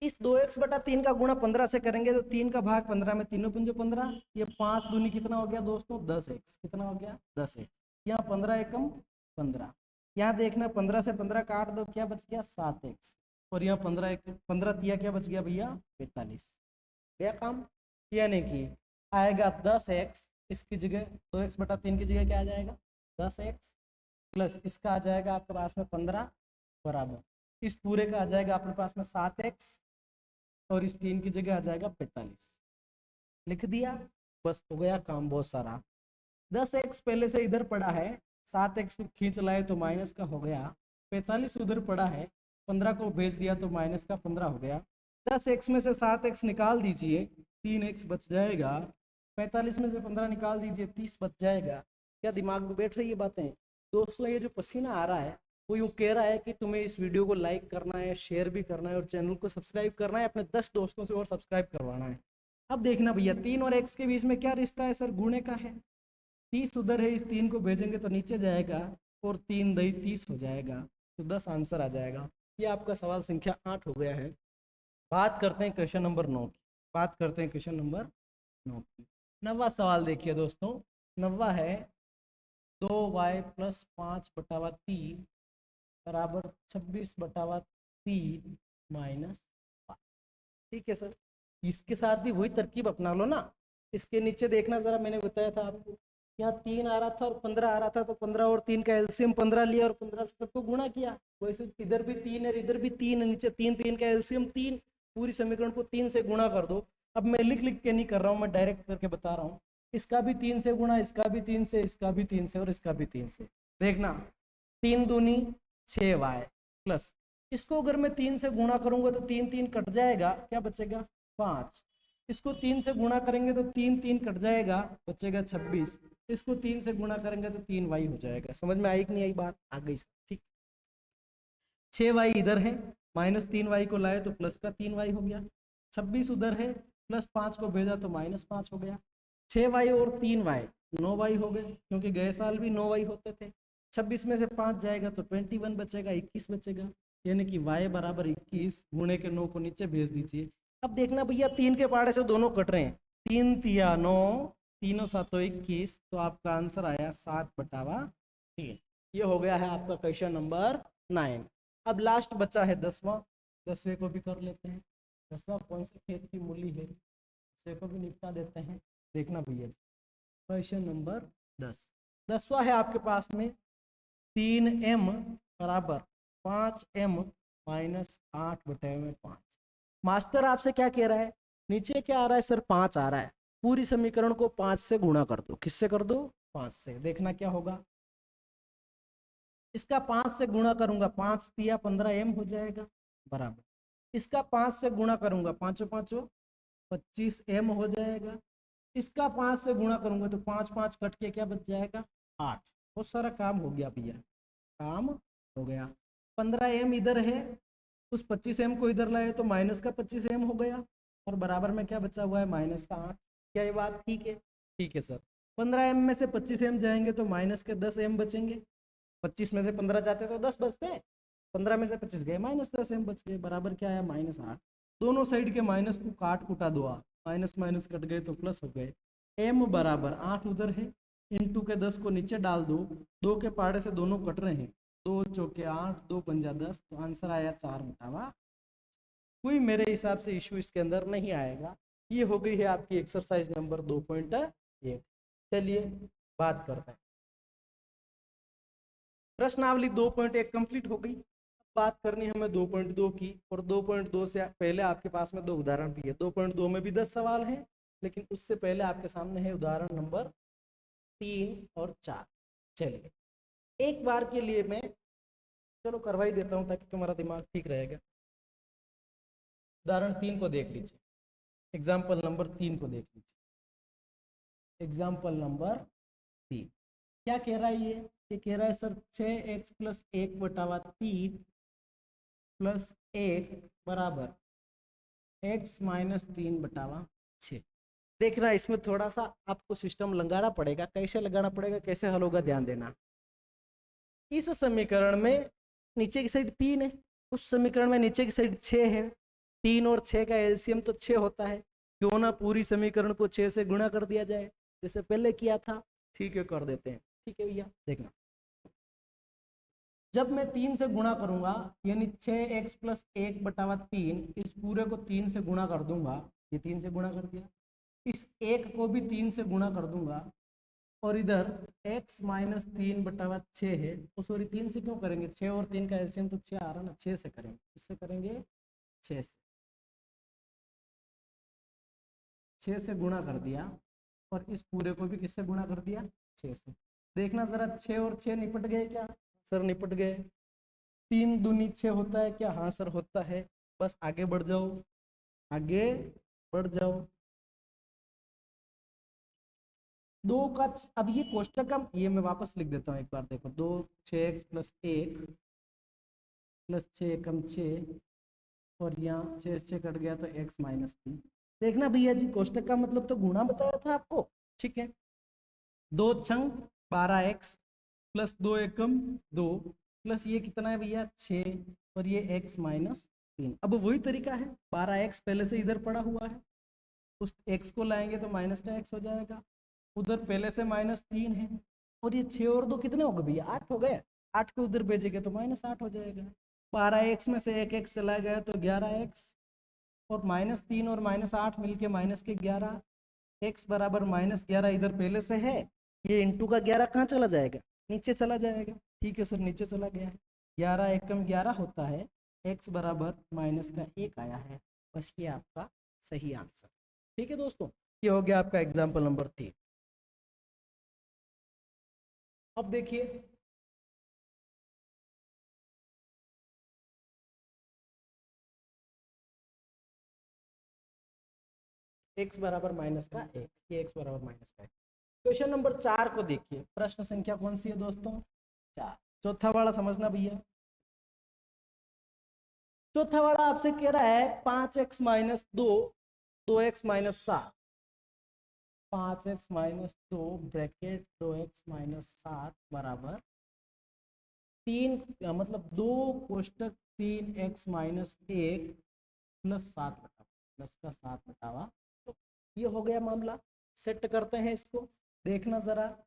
इस 2x/3 का गुणा 15 से करेंगे तो 3 का भाग 15 में, तीनों पंजो 15, ये 5 दूनी कितना हो गया दोस्तों 10x, कितना हो गया 10x। यहाँ 15 एकम 15, यहाँ देखना 15 से 15 काट दो, क्या बच गया 7x, और यहाँ 15 दिया क्या बच गया भैया 45। क्या काम, यानी कि आएगा 10x, इसकी जगह 2x/3 की जगह क्या आ जाएगा 10x, प्लस इसका आ जाएगा आपके पास में 15 बराबर इस पूरे का आ जाएगा आपके पास में 7x, और इस 3 की जगह आ जाएगा 45। लिख दिया, बस हो गया काम बहुत सारा। 10x पहले से इधर पड़ा है, 7x को खींच लाए तो माइनस का हो गया, 45 उधर पड़ा है, 15 को भेज दिया तो -15 हो गया। 10x में से 7x निकाल दीजिए, 3x बच जाएगा। 45 में से 15 निकाल दीजिए, 30 बच जाएगा। क्या दिमाग में बैठ रही है बातें दोस्तों। ये जो पसीना आ रहा है वो यूँ कह रहा है कि तुम्हें इस वीडियो को लाइक करना है, शेयर भी करना है, और चैनल को सब्सक्राइब करना है, अपने 10 दोस्तों से और सब्सक्राइब करवाना है। अब देखना भैया, 3 और x के बीच में क्या रिश्ता है सर, गुणे का है। 30 उधर है, इस 3 को भेजेंगे तो नीचे जाएगा, और 3 दही 30 हो जाएगा, तो 10 आंसर आ जाएगा। ये आपका सवाल संख्या 8 हो गया है। बात करते हैं क्वेश्चन नंबर 9 की। बात करते हैं क्वेश्चन नंबर 9 की। 9वां सवाल देखिए दोस्तों, 9वां है 2y + 5/3 बराबर 26/3 3 माइनस 5। ठीक है सर, इसके साथ भी वही तरकीब अपना लो ना। इसके नीचे देखना जरा, मैंने बताया था आपको, यहाँ 3 आ रहा था और 15 आ रहा था, तो 15 और 3 का एलसीएम 15 लिया और 15 से सबको गुणा किया। वैसे इधर भी 3 है, इधर भी 3 है, नीचे 3, 3 का एलसीएम 3, पूरी समीकरण को 3 से गुणा कर दो। अब मैं लिख लिख के नहीं कर रहा हूँ, मैं डायरेक्ट करके बता रहा हूँ। इसका भी 3 से गुणा, इसका भी 3 से, इसका भी 3 से और इसका भी 3 से। देखना 3 दूनी 6y प्लस, इसको अगर मैं 3 से गुणा करूंगा तो 3 3 कट जाएगा, क्या बचेगा 5। इसको 3 से गुणा करेंगे तो 3 3 कट जाएगा, बचेगा 26। इसको 3 से गुणा करेंगे तो 3y हो जाएगा। समझ में आई कि नहीं आई बात? आ गई। ठीक, 6y इधर है, माइनस 3y को लाए तो प्लस का 3y हो गया। 26 उधर है, प्लस 5 को भेजा तो माइनस 5 हो गया। 6y और 3y 9y हो गए, क्योंकि गए साल भी 9y होते थे। 26 में से 5 जाएगा तो 21 बचेगा, 21 बचेगा, यानी कि y बराबर 21 गुणे के 9 को नीचे भेज दीजिए। अब देखना भैया 3 के पहाड़े से दोनों कट रहे हैं, 3 तिया 9, तीनों सातों 21, तो आपका आंसर आया 7/3। ये हो गया है आपका क्वेश्चन नंबर 9। अब लास्ट बचा है 10वां, 10वें को भी कर लेते हैं। 10वां कौन से खेत की मूली है, 10वें को भी निपटा देते हैं। देखना भैया क्वेश्चन नंबर 10, 10वां है आपके पास में 3m बराबर 5m माइनस 8/5। मास्टर आपसे क्या कह रहा है, नीचे क्या आ रहा है सर, 5 आ रहा है, पूरी समीकरण को 5 से गुणा कर दो। किससे कर दो? 5 से। देखना क्या होगा, इसका 5 से गुणा करूंगा, 5 तिया 15m हो जाएगा, बराबर इसका 5 से गुणा करूंगा, पांचों पांचों 25m हो जाएगा। इसका 5 से गुणा करूंगा तो 5 5 कट के क्या बच जाएगा, 8। बहुत सारा काम हो गया भैया, काम हो गया। 15m इधर है, उस 25m को इधर लाए तो माइनस का 25m हो गया, और बराबर में क्या बचा हुआ है, माइनस का 8। क्या ये बात ठीक है? ठीक है सर। 15m में से 25m जाएंगे तो माइनस के 10m बचेंगे। 25 में से 15 जाते तो 10 बचते, 15 में से 25 गए, माइनस 10m बच गए, बराबर क्या है, -8। दोनों साइड के माइनस को काट कुटा दो, माइनस माइनस कट गए तो प्लस हो गए। m बराबर 8 उधर है, इंटू के 10 को नीचे डाल दो, 2 के पहाड़े से दोनों कट रहे हैं, 2 चौके 8, 2 पंजा 10, तो आंसर आया 4/। कोई मेरे हिसाब से इशू इसके अंदर नहीं आएगा। ये हो गई है आपकी एक्सरसाइज नंबर 2.1। चलिए बात करते हैं, प्रश्नावली 2.1 कंप्लीट हो गई। बात करनी है हमें 2.2 की, और 2.2 से पहले आपके पास में 2 उदाहरण भी है। 2.2 में भी 10 सवाल हैं, लेकिन उससे पहले आपके सामने है उदाहरण नंबर 3 और 4। चलिए एक बार के लिए मैं चलो करवा ही देता हूं ताकि तुम्हारा दिमाग ठीक रहेगा। उदाहरण 3 को देख लीजिए, एग्जाम्पल नंबर 3 को देख लीजिए। एग्जाम्पल नंबर 3 क्या कह रहा है, ये कह रहा है सर 6x + 1/3 + 1 बराबर x - 3/6। देख रहा है, इसमें थोड़ा सा आपको सिस्टम लगाना पड़ेगा। कैसे लगाना पड़ेगा, कैसे हल होगा, ध्यान देना। इस समीकरण में नीचे की साइड 3 है, उस समीकरण में नीचे की साइड 6 है। 3 और 6 का एलसीएम तो 6 होता है, क्यों ना पूरी समीकरण को 6 से गुणा कर दिया जाए, जैसे पहले किया था। ठीक है, कर देते हैं। ठीक है भैया, देखना जब मैं 3 से गुणा करूंगा, यानी 6x + 1/3, इस पूरे को 3 से गुणा कर दूंगा, ये 3 से गुणा कर दिया, इस 1 को भी 3 से गुणा कर दूंगा, और इधर x - 3/6 है, तो सॉरी 3 से क्यों करेंगे, 6 और 3 का एलसीएम तो 6 आ रहा ना, 6 से करेंगे। किससे करेंगे, 6 से गुणा कर दिया, और इस पूरे को भी किससे गुणा कर दिया, 6 से। देखना जरा 6 और 6 निपट गए क्या, सर निपट गए। 3 दूनी 6 होता है क्या, हाँ सर होता है। बस आगे बढ़ जाओ, आगे बढ़ जाओ। 2 का अब ये कोष्टक का, ये मैं वापस लिख देता हूँ एक बार, देखो 2 6x + 1 + 6 कम 6, और यहाँ 6 से कट गया तो x - 3। देखना भैया जी, कोष्टक का मतलब तो गुणा बताया था आपको। ठीक है, 2 छंग 12x + 2 एकम 2, प्लस ये कितना है भैया 6, और ये x - 3। अब वही तरीका है, 12x पहले से इधर पड़ा हुआ है, उस x को लाएंगे तो माइनस का x हो जाएगा, उधर पहले से -3 है, और ये 6 और 2 कितने हो गए भैया, 8 हो गए। 8 को उधर भेजेंगे तो -8 हो जाएगा। 12x में से एक x चला गया तो 11x, और -3 और -8 मिलके -11, x बराबर -11 इधर पहले से है, ये इंटू का 11 कहाँ चला जाएगा, नीचे चला जाएगा। ठीक है सर, नीचे चला गया है, 11 एकम 11 होता है, x बराबर -1 आया है। बस ये आपका सही आंसर। ठीक है दोस्तों, ये हो गया आपका एग्जाम्पल नंबर 3। अब देखिए x बराबर -1, ये x बराबर -1। क्वेश्चन नंबर 4 को देखिए, प्रश्न संख्या कौन सी है दोस्तों, 4। चौथा वाला समझना भैया। चौथा वाला आपसे कह रहा है 5x - 2, 2x - 7, 5x - 2 bracket 2x - 7 बराबर 3, मतलब 2 कोष्टक 3x - 1 प्लस 7 बटा प्लस का 7 बटावा। तो ये हो गया मामला। सेट करते हैं इसको, देखना जरा,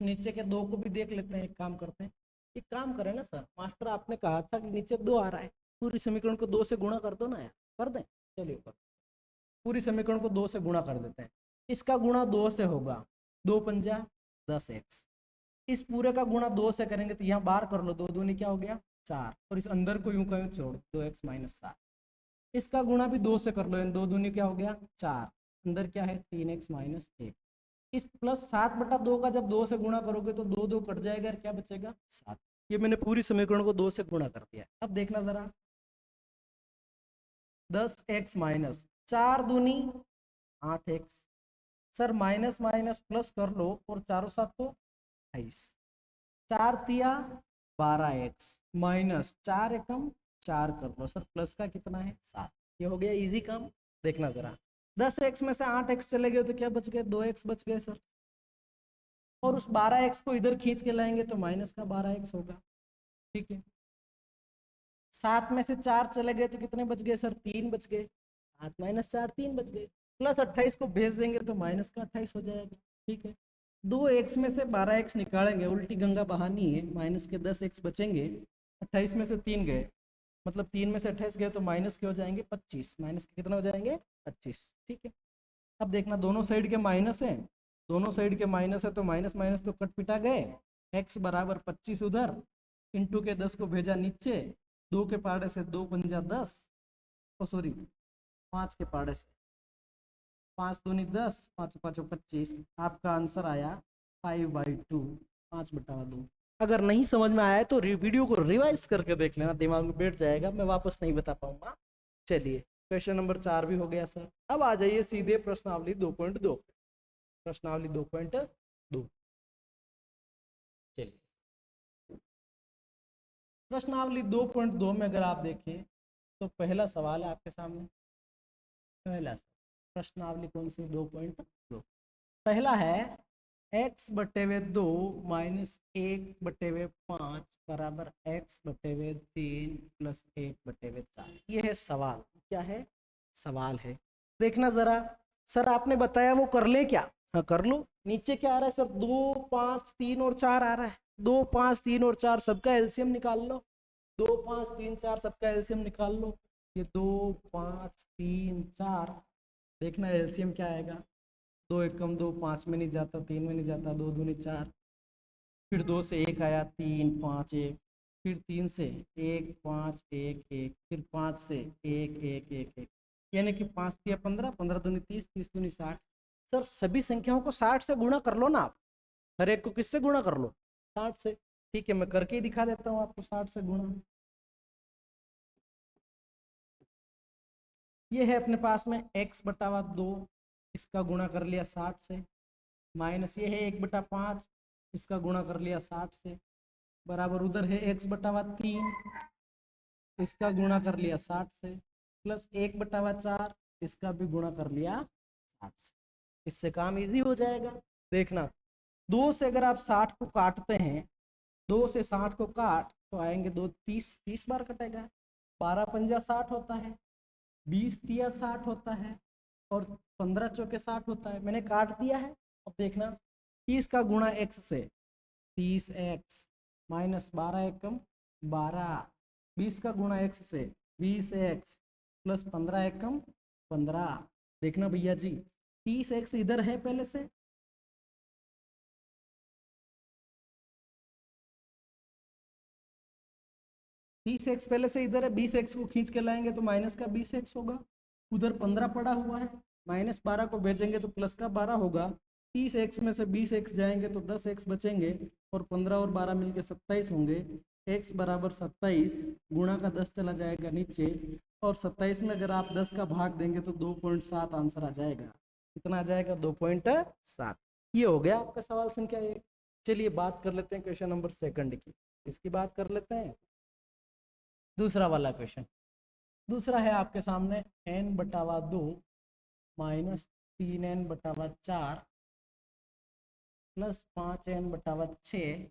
नीचे के 2 को भी देख लेते हैं। एक काम करते हैं, एक काम करें ना सर, मास्टर आपने कहा था कि नीचे 2 आ रहा है, पूरी समीकरण को 2 से गुणा कर दो ना यार, कर दें, चलिए कर, पूरी समीकरण को 2 से गुणा कर देते हैं। इसका गुणा 2 से होगा, 2 पंजा 10x, इस पूरे का गुणा 2 से करेंगे तो यहाँ बाहर कर लो, 2 दूनी क्या हो गया 4, और इस अंदर को यूं का यूं छोड़ 2x - 7, इसका गुणा भी 2 से कर लो, 2 दूनी क्या हो गया 4, अंदर क्या है 3x - 1, इस प्लस 7/2 का जब 2 से गुणा करोगे तो 2 2 कट जाएगा, क्या बचेगा 7। ये मैंने पूरी समीकरण को 2 से गुणा कर दिया। अब देखना जरा, 10x माइनस 4 दूनी 8x, sir minus minus plus कर लो, और 4 7 तो 28, 4 तिया 12x माइनस 4 एकम 4 कर लो, सर प्लस का कितना है 7। ये हो गया इजी काम। देखना जरा, 10x में से 8x चले गए तो क्या बच गए 2x बच गए सर, और उस 12x को इधर खींच के लाएंगे तो माइनस का 12x होगा। ठीक है, 7 में से 4 चले गए तो कितने बच गए सर 3 बच गए, 8 - 4 3 बच गए, प्लस 28 को भेज देंगे तो माइनस का 28 हो जाएगा। ठीक है, 2x में से 12x निकालेंगे, उल्टी गंगा बहानी है, माइनस के 10x बचेंगे, 28 में से 3 गए, मतलब 3 में से 28 गए तो माइनस के हो जाएंगे 25, माइनस के कितना हो जाएंगे 25। ठीक है, अब देखना दोनों साइड के माइनस है, दोनों साइड के माइनस है तो माइनस माइनस तो कट पिटा गए, x बराबर 25 उधर, इंटू के 10 को भेजा नीचे, 2 के पाड़े से 2 पंजा 10, ओ सॉरी 5 के पाड़े से 5 दूनी 10, 5 5 25, आपका आंसर आया 5/2, 5/2। अगर नहीं समझ में आया तो वीडियो को रिवाइज करके देख लेना, दिमाग में बैठ जाएगा, मैं वापस नहीं बता पाऊंगा। चलिए, क्वेश्चन नंबर 4 भी हो गया सर। अब आ जाइए सीधे प्रश्नावली 2.2, प्रश्नावली 2.2। चलिए, प्रश्नावली 2.2 में अगर आप देखें तो पहला सवाल है आपके सामने, पहला प्रश्नावली कौन सी 2.2, पहला है x/2 - 1/5 बराबर x/3 प्लस 1/4। ये है सवाल, क्या है सवाल है। देखना जरा, सर आपने बताया वो कर ले क्या, हाँ कर लो। नीचे क्या आ रहा है सर 2 5 3 और 4 आ रहा है, 2 5 3 और 4 सबका एलसीएम निकाल लो, 2 5 3 4 सबका एलसीएम निकाल लो। ये 2 5 3 4, देखना एलसीएम क्या आएगा, 2 एकम 2, 5 में नहीं जाता, 3 में नहीं जाता, 2 दूनी 4, फिर 2 से 1 आया 3 5 1, फिर 3 से 1 5 1 1, फिर 5 से 1 1 1 1, यानी कि 5 तिया 15, 15 दूनी 30, 30 दूनी 60। सर सभी संख्याओं को 60 से गुणा कर लो ना आप, हर एक को किससे गुणा कर लो 60 से। ठीक है, मैं करके ही दिखा देता हूँ आपको 60 से गुणा। ये है अपने पास में x/2, इसका गुणा कर लिया 60 से, माइनस ये है 1/5, इसका गुणा कर लिया 60 से, बराबर उधर है x/3, इसका गुणा कर लिया 60 से, प्लस 1/4, इसका भी गुणा कर लिया 60 से। इससे काम इजी हो जाएगा। देखना, 2 से अगर आप 60 को काटते हैं, 2 से 60 को काट तो आएंगे 2 30, 30 बार कटेगा, 12 पंजा 60 होता है, 20 तिया 60 होता है, और 15 चौके 60 होता है, मैंने काट दिया है। अब देखना 30 का गुणा x से, 30x माइनस 12 एकम 12, 20 का गुणा x से 20x प्लस 15 एकम 15। देखना भैया जी 30x इधर है पहले से, x पहले से इधर है, 20x को खींच के लाएंगे तो माइनस का 20x होगा। उधर 15 पड़ा हुआ है, माइनस 12 को भेजेंगे तो प्लस का 12 होगा। 30x में से 20x जाएंगे तो 10x बचेंगे और 15 और 12 मिलके 27 होंगे। x बराबर 27, गुणा का 10 चला जाएगा नीचे और 27 में अगर आप 10 का भाग देंगे तो 2.7 आंसर आ जाएगा। कितना आ जाएगा? 2.7। ये हो गया आपका सवाल संख्या 1। चलिए बात कर लेते हैं क्वेश्चन नंबर 2 की। इसकी बात कर लेते हैं दूसरा वाला क्वेश्चन। दूसरा है आपके सामने n/2 minus 3n/4 plus 5n/6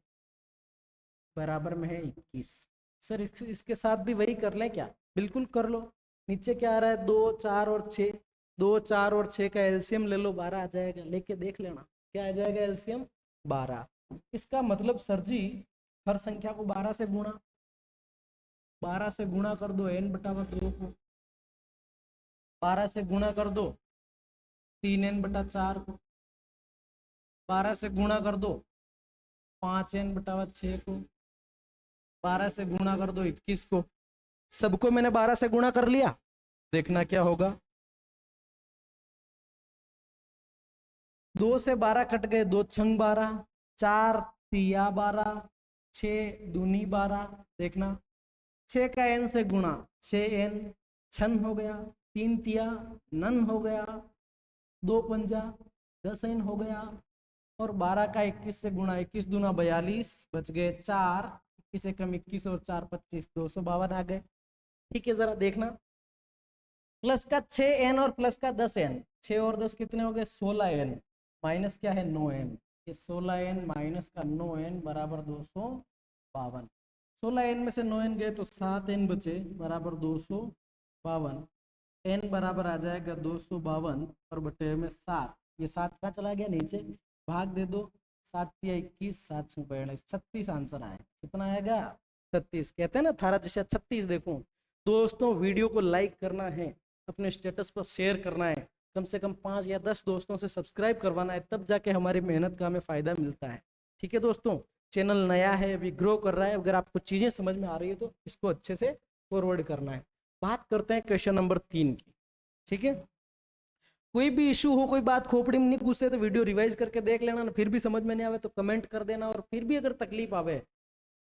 बराबर में है 21। सर इसके साथ भी वही कर लें क्या? बिल्कुल कर लो। नीचे क्या आ रहा है? 2, 4 और 6। 2, 4 और 6 का एलसीएम ले लो, 12 आ जाएगा। लेके देख लेना क्या आ जाएगा एलसीएम? 12। इसका मतलब सर जी हर संख्या को 12 से गुणा, 12 से गुणा कर दो n/2 को, 12 से गुणा कर दो 3n/4 को, 12 से गुणा कर दो 5n/6 को, 12 से गुणा कर दो 21 को। सबको मैंने 12 से गुणा कर लिया। देखना क्या होगा। 2 से 12 कट गए, 2 छंग 12, 4 तिया 12, 6 दूनी 12। देखना 6 का n से गुणा 6n छन हो गया, 3 तिया नन हो गया, 2 पंजा 10n हो गया और 12 का 21 से गुणा 21 दूना 42, बच गए 4, 21 से कम 21 और 4 25, 252 आ गए। ठीक है जरा देखना प्लस का 6n और प्लस का 10n, 6 और 10 कितने हो गए? 16n, माइनस क्या है? 9n। ये 16n माइनस का 9n बराबर 252। 16n में से 9n गए तो 7n बचे बराबर 252। n बराबर आ जाएगा 252 और बटे में 7। ये 7 कहाँ चला गया? नीचे। भाग दे दो, 7 या 21, 7 42, 36 आंसर आए। कितना आएगा? 36। कहते हैं ना थारा जैसा 36। देखो दोस्तों वीडियो को लाइक करना है, अपने स्टेटस पर शेयर करना है, कम से कम 5 या 10 दोस्तों से सब्सक्राइब करवाना है, तब जाके हमारी मेहनत का हमें फायदा मिलता है। ठीक है दोस्तों, चैनल नया है, अभी ग्रो कर रहा है। अगर आपको चीजें समझ में आ रही है तो इसको अच्छे से फॉरवर्ड करना है। बात करते हैं क्वेश्चन नंबर 3 की। ठीक है, कोई भी इशू हो, कोई बात खोपड़ी में नहीं घुसे तो वीडियो रिवाइज करके देख लेना ना। फिर भी समझ में नहीं आवे तो कमेंट कर देना, और फिर भी अगर तकलीफ आवे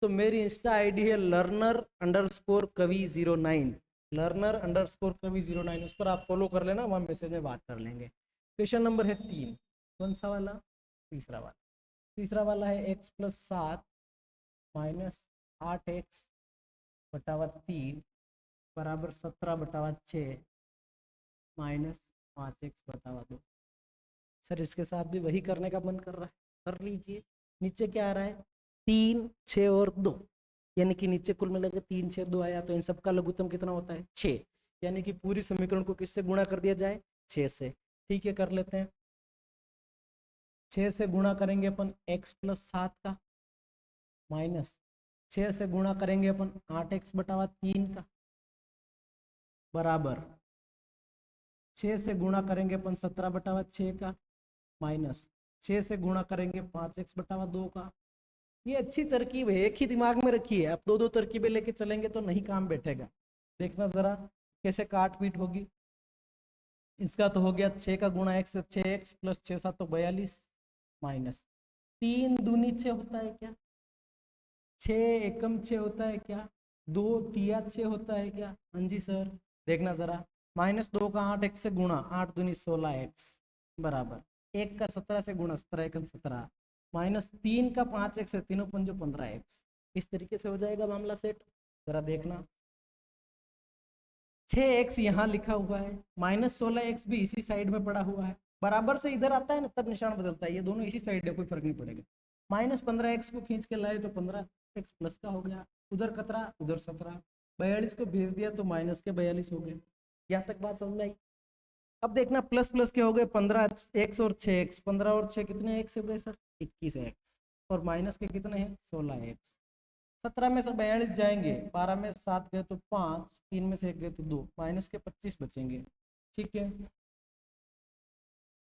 तो मेरी इंस्टा आईडी है learner_kavi09, learner_kavi09। उस पर आप फॉलो कर लेना, वहाँ मैसेज में बात कर लेंगे। क्वेश्चन नंबर है 3। कौन सा वाला? तीसरा वाला। तीसरा वाला है x + 7 माइनस 8x बटावा 3 बराबर 17/6 माइनस 5x बटावा 2। सर इसके साथ भी वही करने का मन कर रहा है, कर लीजिए। नीचे क्या आ रहा है? 3, 6 और 2, यानी कि नीचे कुल मिला के 3, 6, 2 आया, तो इन सबका लघुत्तम कितना होता है? 6। यानी कि पूरी समीकरण को किससे गुणा कर दिया जाए? 6 से। ठीक है, कर लेते हैं। 6 से गुणा करेंगे अपन x + 7 का, माइनस 6 से गुणा करेंगे अपन 8x बटावा 3 का, बराबर 6 से गुणा करेंगे अपन 17/6 का, माइनस 6 से गुणा करेंगे 5x बटावा 2 का। ये अच्छी तरकीब है, एक ही दिमाग में रखिए। अब 2-2 तरकीबें लेके चलेंगे तो नहीं काम बैठेगा। देखना जरा कैसे काट पीट होगी। इसका तो हो गया 6 का गुणा x से 6x प्लस 6 7 तो 42, माइनस 3 दूनी 6 होता है क्या? 6 एकम 6 होता है क्या? 2 तिया 6 होता है क्या? हाँ जी सर। देखना जरा, -2 का 8x से गुणा, 8 दूनी 16x बराबर 1 का 17 से गुणा, 17 एकम 17, माइनस 3 का 5x से 3 पंजो 15x। इस तरीके से हो जाएगा मामला सेट। जरा देखना 6x यहाँ लिखा हुआ है, -16x भी इसी साइड में पड़ा हुआ है, बराबर से इधर आता है ना तब निशान बदलता है। ये दोनों इसी साइड है, कोई फर्क नहीं पड़ेगा। -15x को खींच के लाए तो 15x प्लस का हो गया, उधर 17 उधर 17, 42 को भेज दिया तो माइनस के 42 हो गए। यहाँ तक बात समझ में आई? अब देखना प्लस प्लस के हो गए 15x और 6x, 15 और 6 कितने x हो गए सर? 21x, और माइनस के कितने हैं? 16x। 17 में से 42 जाएंगे, 12 में 7 गए तो 5, 3 में से 1 गए तो 2, माइनस के 25 बचेंगे। ठीक है,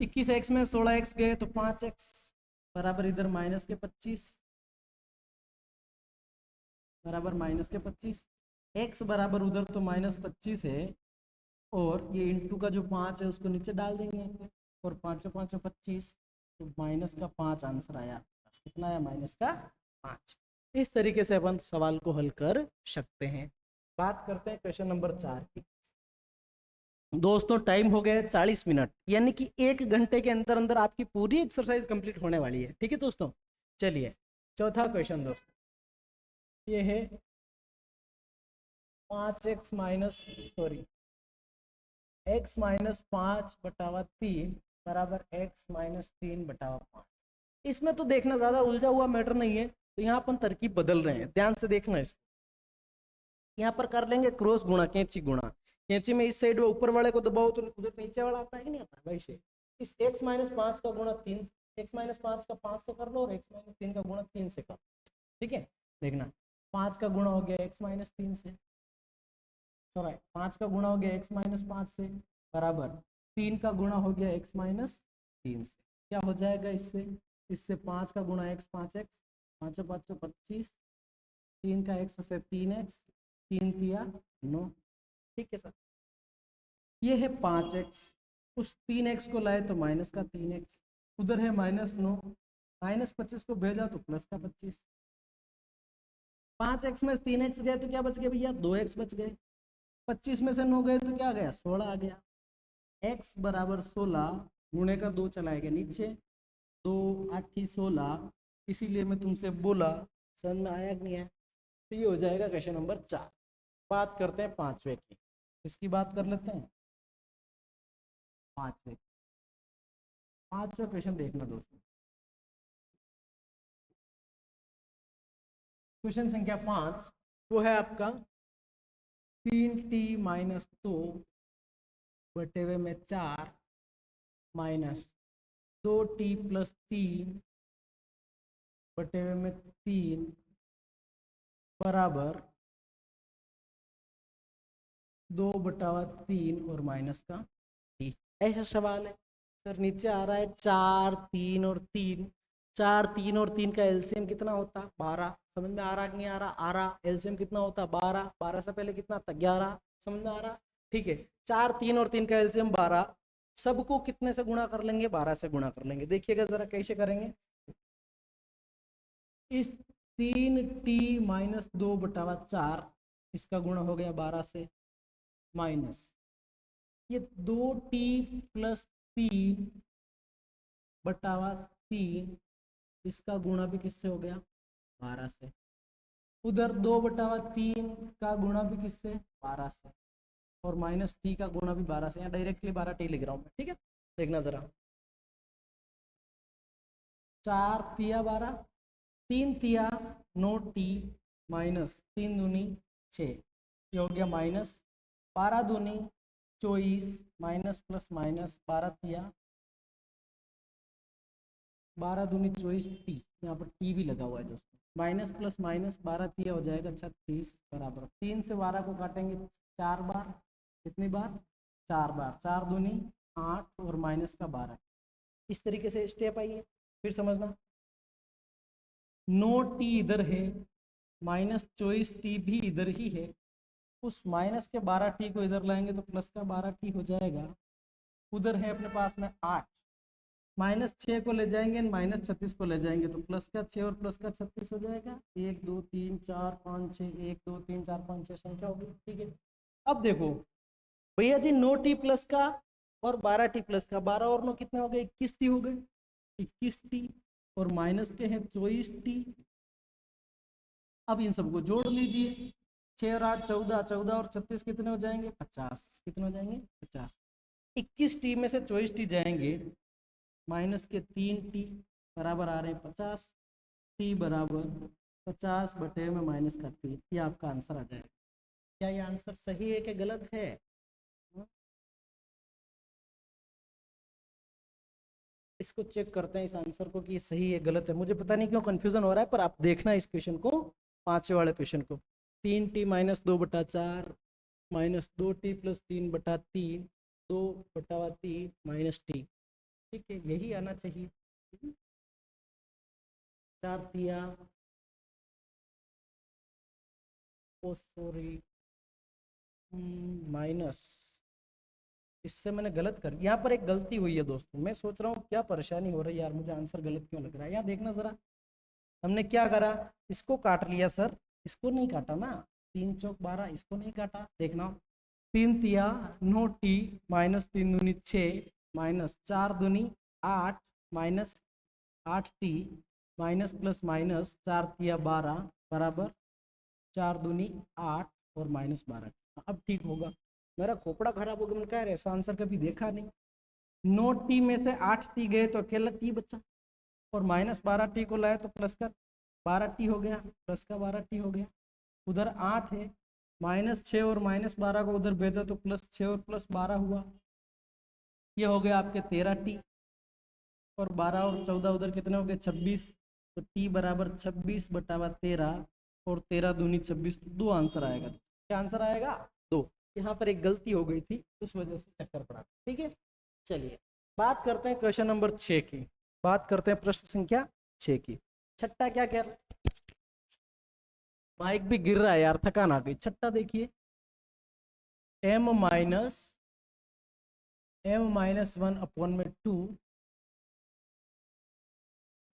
21x में 16x गए तो 5x बराबर इधर माइनस के 25 बराबर माइनस के 25, x बराबर उधर तो माइनस 25 है, और ये इंटू का जो 5 है उसको नीचे डाल देंगे, और 5 5 25, तो माइनस का 5 आंसर आया। कितना आया? माइनस का 5। इस तरीके से अपन सवाल को हल कर सकते हैं। बात करते हैं क्वेश्चन नंबर 4 की। दोस्तों टाइम हो गया है 40 मिनट, यानी कि 1 घंटे के अंदर अंदर आपकी पूरी एक्सरसाइज कंप्लीट होने वाली है। ठीक है दोस्तों, चलिए चौथा क्वेश्चन दोस्तों, ये है 5x माइनस x माइनस 5/3 बराबर x माइनस 3/5। इसमें तो देखना ज्यादा उलझा हुआ मैटर नहीं है, तो यहाँ अपन तरकीब बदल रहे हैं, ध्यान से देखना इसको। यहाँ पर कर लेंगे क्रॉस गुणा, कैंची गुणा। कैंची में इस साइड में ऊपर वाले को दबाओ तो उधर नीचे वाला आता है कि नहीं आता है? वैसे इस x माइनस 5 का गुणा 3, x माइनस 5 का 5 से कर लो, और x माइनस 3 का गुणा 3 से कर लो। ठीक है, देखना 5 का गुणा हो गया x माइनस 3 से, सॉरी 5 का गुणा हो गया x माइनस 5 से, बराबर 3 का गुणा हो गया x माइनस 3 से। क्या हो जाएगा इससे? इससे 5 का गुणा x 5x, 5 5 25, 3 का x से 3x, 3 तिया 9। ठीक है सर, ये है 5x, उस 3x को लाए तो माइनस का 3x, उधर है माइनस 9, माइनस 25 को भेजा तो प्लस का 25। 5x में 3x गए तो क्या बच गया भैया? 2x बच गए। 25 में से 9 गए तो क्या गया? 16 आ गया। x बराबर 16, गुणे का 2 चलाएगा नीचे, 2 8 16, इसीलिए मैं तुमसे बोला, समझ में आया कि नहीं है? तो ये हो जाएगा क्वेश्चन नंबर 4। बात करते हैं पांचवे की, इसकी बात कर लेते हैं पांचवे। पांचवा क्वेश्चन देखना दोस्तों, क्वेश्चन संख्या 5 वो है आपका 3t माइनस 2 बटे हुए में 4 माइनस 2t प्लस 3 बटे हुए में 3 बराबर 2/3 और माइनस का t। ऐसा सवाल है सर, नीचे आ रहा है 4 3 और 3, 4 3 और 3 का एलसीएम कितना होता? 12। समझ में आ रहा कि नहीं आ रहा? आ रहा। एलसीएम कितना होता? 12। 12 से पहले कितना था? 11। समझ में आ रहा? ठीक है, 4 3 और 3 का एलसीएम 12, सबको कितने से गुणा कर लेंगे? 12 से गुणा कर लेंगे। देखिएगा जरा कैसे करेंगे। इस 3t माइनस 2/4 इसका गुणा हो गया 12 से, माइनस ये 2t प्लस 3/3 इसका गुणा भी किससे हो गया? 12 से। उधर 2/3 का गुणा भी किससे? 12 से, और माइनस टी का गुणा भी 12 से। यहाँ डायरेक्टली 12t लिख रहा हूँ मैं। ठीक है, देखना जरा, 4 तिया 12, 3 तिया 9t माइनस 3 दूनी 6, ये हो गया माइनस 12 दूनी 24, माइनस प्लस माइनस 12 तिया 12 दूनी 24 टी, यहाँ पर टी भी लगा हुआ है दोस्तों। माइनस प्लस माइनस 12 तिया हो जाएगा 36 बराबर 3 से 12 को काटेंगे 4 बार, कितनी बार? 4 बार, 4 दूनी 8 और माइनस का 12। इस तरीके से स्टेप आइए, फिर समझना। 9t इधर है, माइनस 24t भी इधर ही है, उस माइनस के 12t को इधर लाएंगे तो प्लस का 12t हो जाएगा। उधर है अपने पास में 8, माइनस 6 को ले जाएंगे, माइनस 36 को ले जाएंगे तो प्लस का 6 और प्लस का 36 हो जाएगा। 1 2 3 4 5 6, 1 2 3 4 5 6 संख्या होगी। ठीक है, अब देखो भैया जी, 9t प्लस का और 12t प्लस का, 12 और 9 कितने हो गए? 21t हो गए। 21t और माइनस के हैं 24t। अब इन सबको जोड़ लीजिए, 6 और 8 14, 14 और 36 कितने हो जाएंगे? 50। कितने हो जाएंगे? 50। 21t में से 24t जाएंगे, माइनस के 3t बराबर आ रहे हैं 50, t बराबर 50 बटे में माइनस का 3। ये आपका आंसर आ जाएगा। क्या ये आंसर सही है कि गलत है? इसको चेक करते हैं इस आंसर को कि ये सही है गलत है। मुझे पता नहीं क्यों कंफ्यूजन हो रहा है, पर आप देखना इस क्वेश्चन को पांचवे वाले क्वेश्चन को। 3t minus 2/4 minus 2t plus 3/3 2/3 minus T. ठीक है, यही आना चाहिए। 4 तिया, ओ सॉरी, माइनस, इससे मैंने गलत कर, यहाँ पर एक गलती हुई है दोस्तों। मैं सोच रहा हूँ क्या परेशानी हो रही है यार, मुझे आंसर गलत क्यों लग रहा है। यहाँ देखना जरा, हमने क्या करा, इसको काट लिया सर, इसको नहीं काटा ना। 3 चौक 12, इसको नहीं काटा। देखना, 3 तिया 9t माइनस 3 दूनी 6 माइनस 4 दूनी 8 minus 8t minus plus minus 4 तिया 12 बराबर 4 दूनी 8 और माइनस 12। अब ठीक होगा। मेरा खोपड़ा खराब हो गया, मैंने कहा ऐसा आंसर कभी देखा नहीं। 9t में से 8t गए तो अकेला t बचा, और माइनस 12t को लाए तो प्लस का 12t हो गया, प्लस का 12t हो गया। उधर 8 है, माइनस 6 और माइनस 12 को उधर भेजा तो प्लस 6 और प्लस 12 हुआ। ये हो गया आपके 13t, और 12 और 14 उधर कितने हो गए 26। तो t बराबर 26/13 और 13 दूनी 26, तो 2 आंसर आएगा। क्या आंसर आएगा? 2। यहाँ पर एक गलती हो गई थी, उस वजह से चक्कर पड़ा। ठीक है, चलिए बात करते हैं क्वेश्चन नंबर 6 की। बात करते हैं प्रश्न संख्या 6 की। छठा क्या कह रहा है, माइक भी गिर रहा है यार, थकान आ गई। छठा देखिए, m माइनस 1/2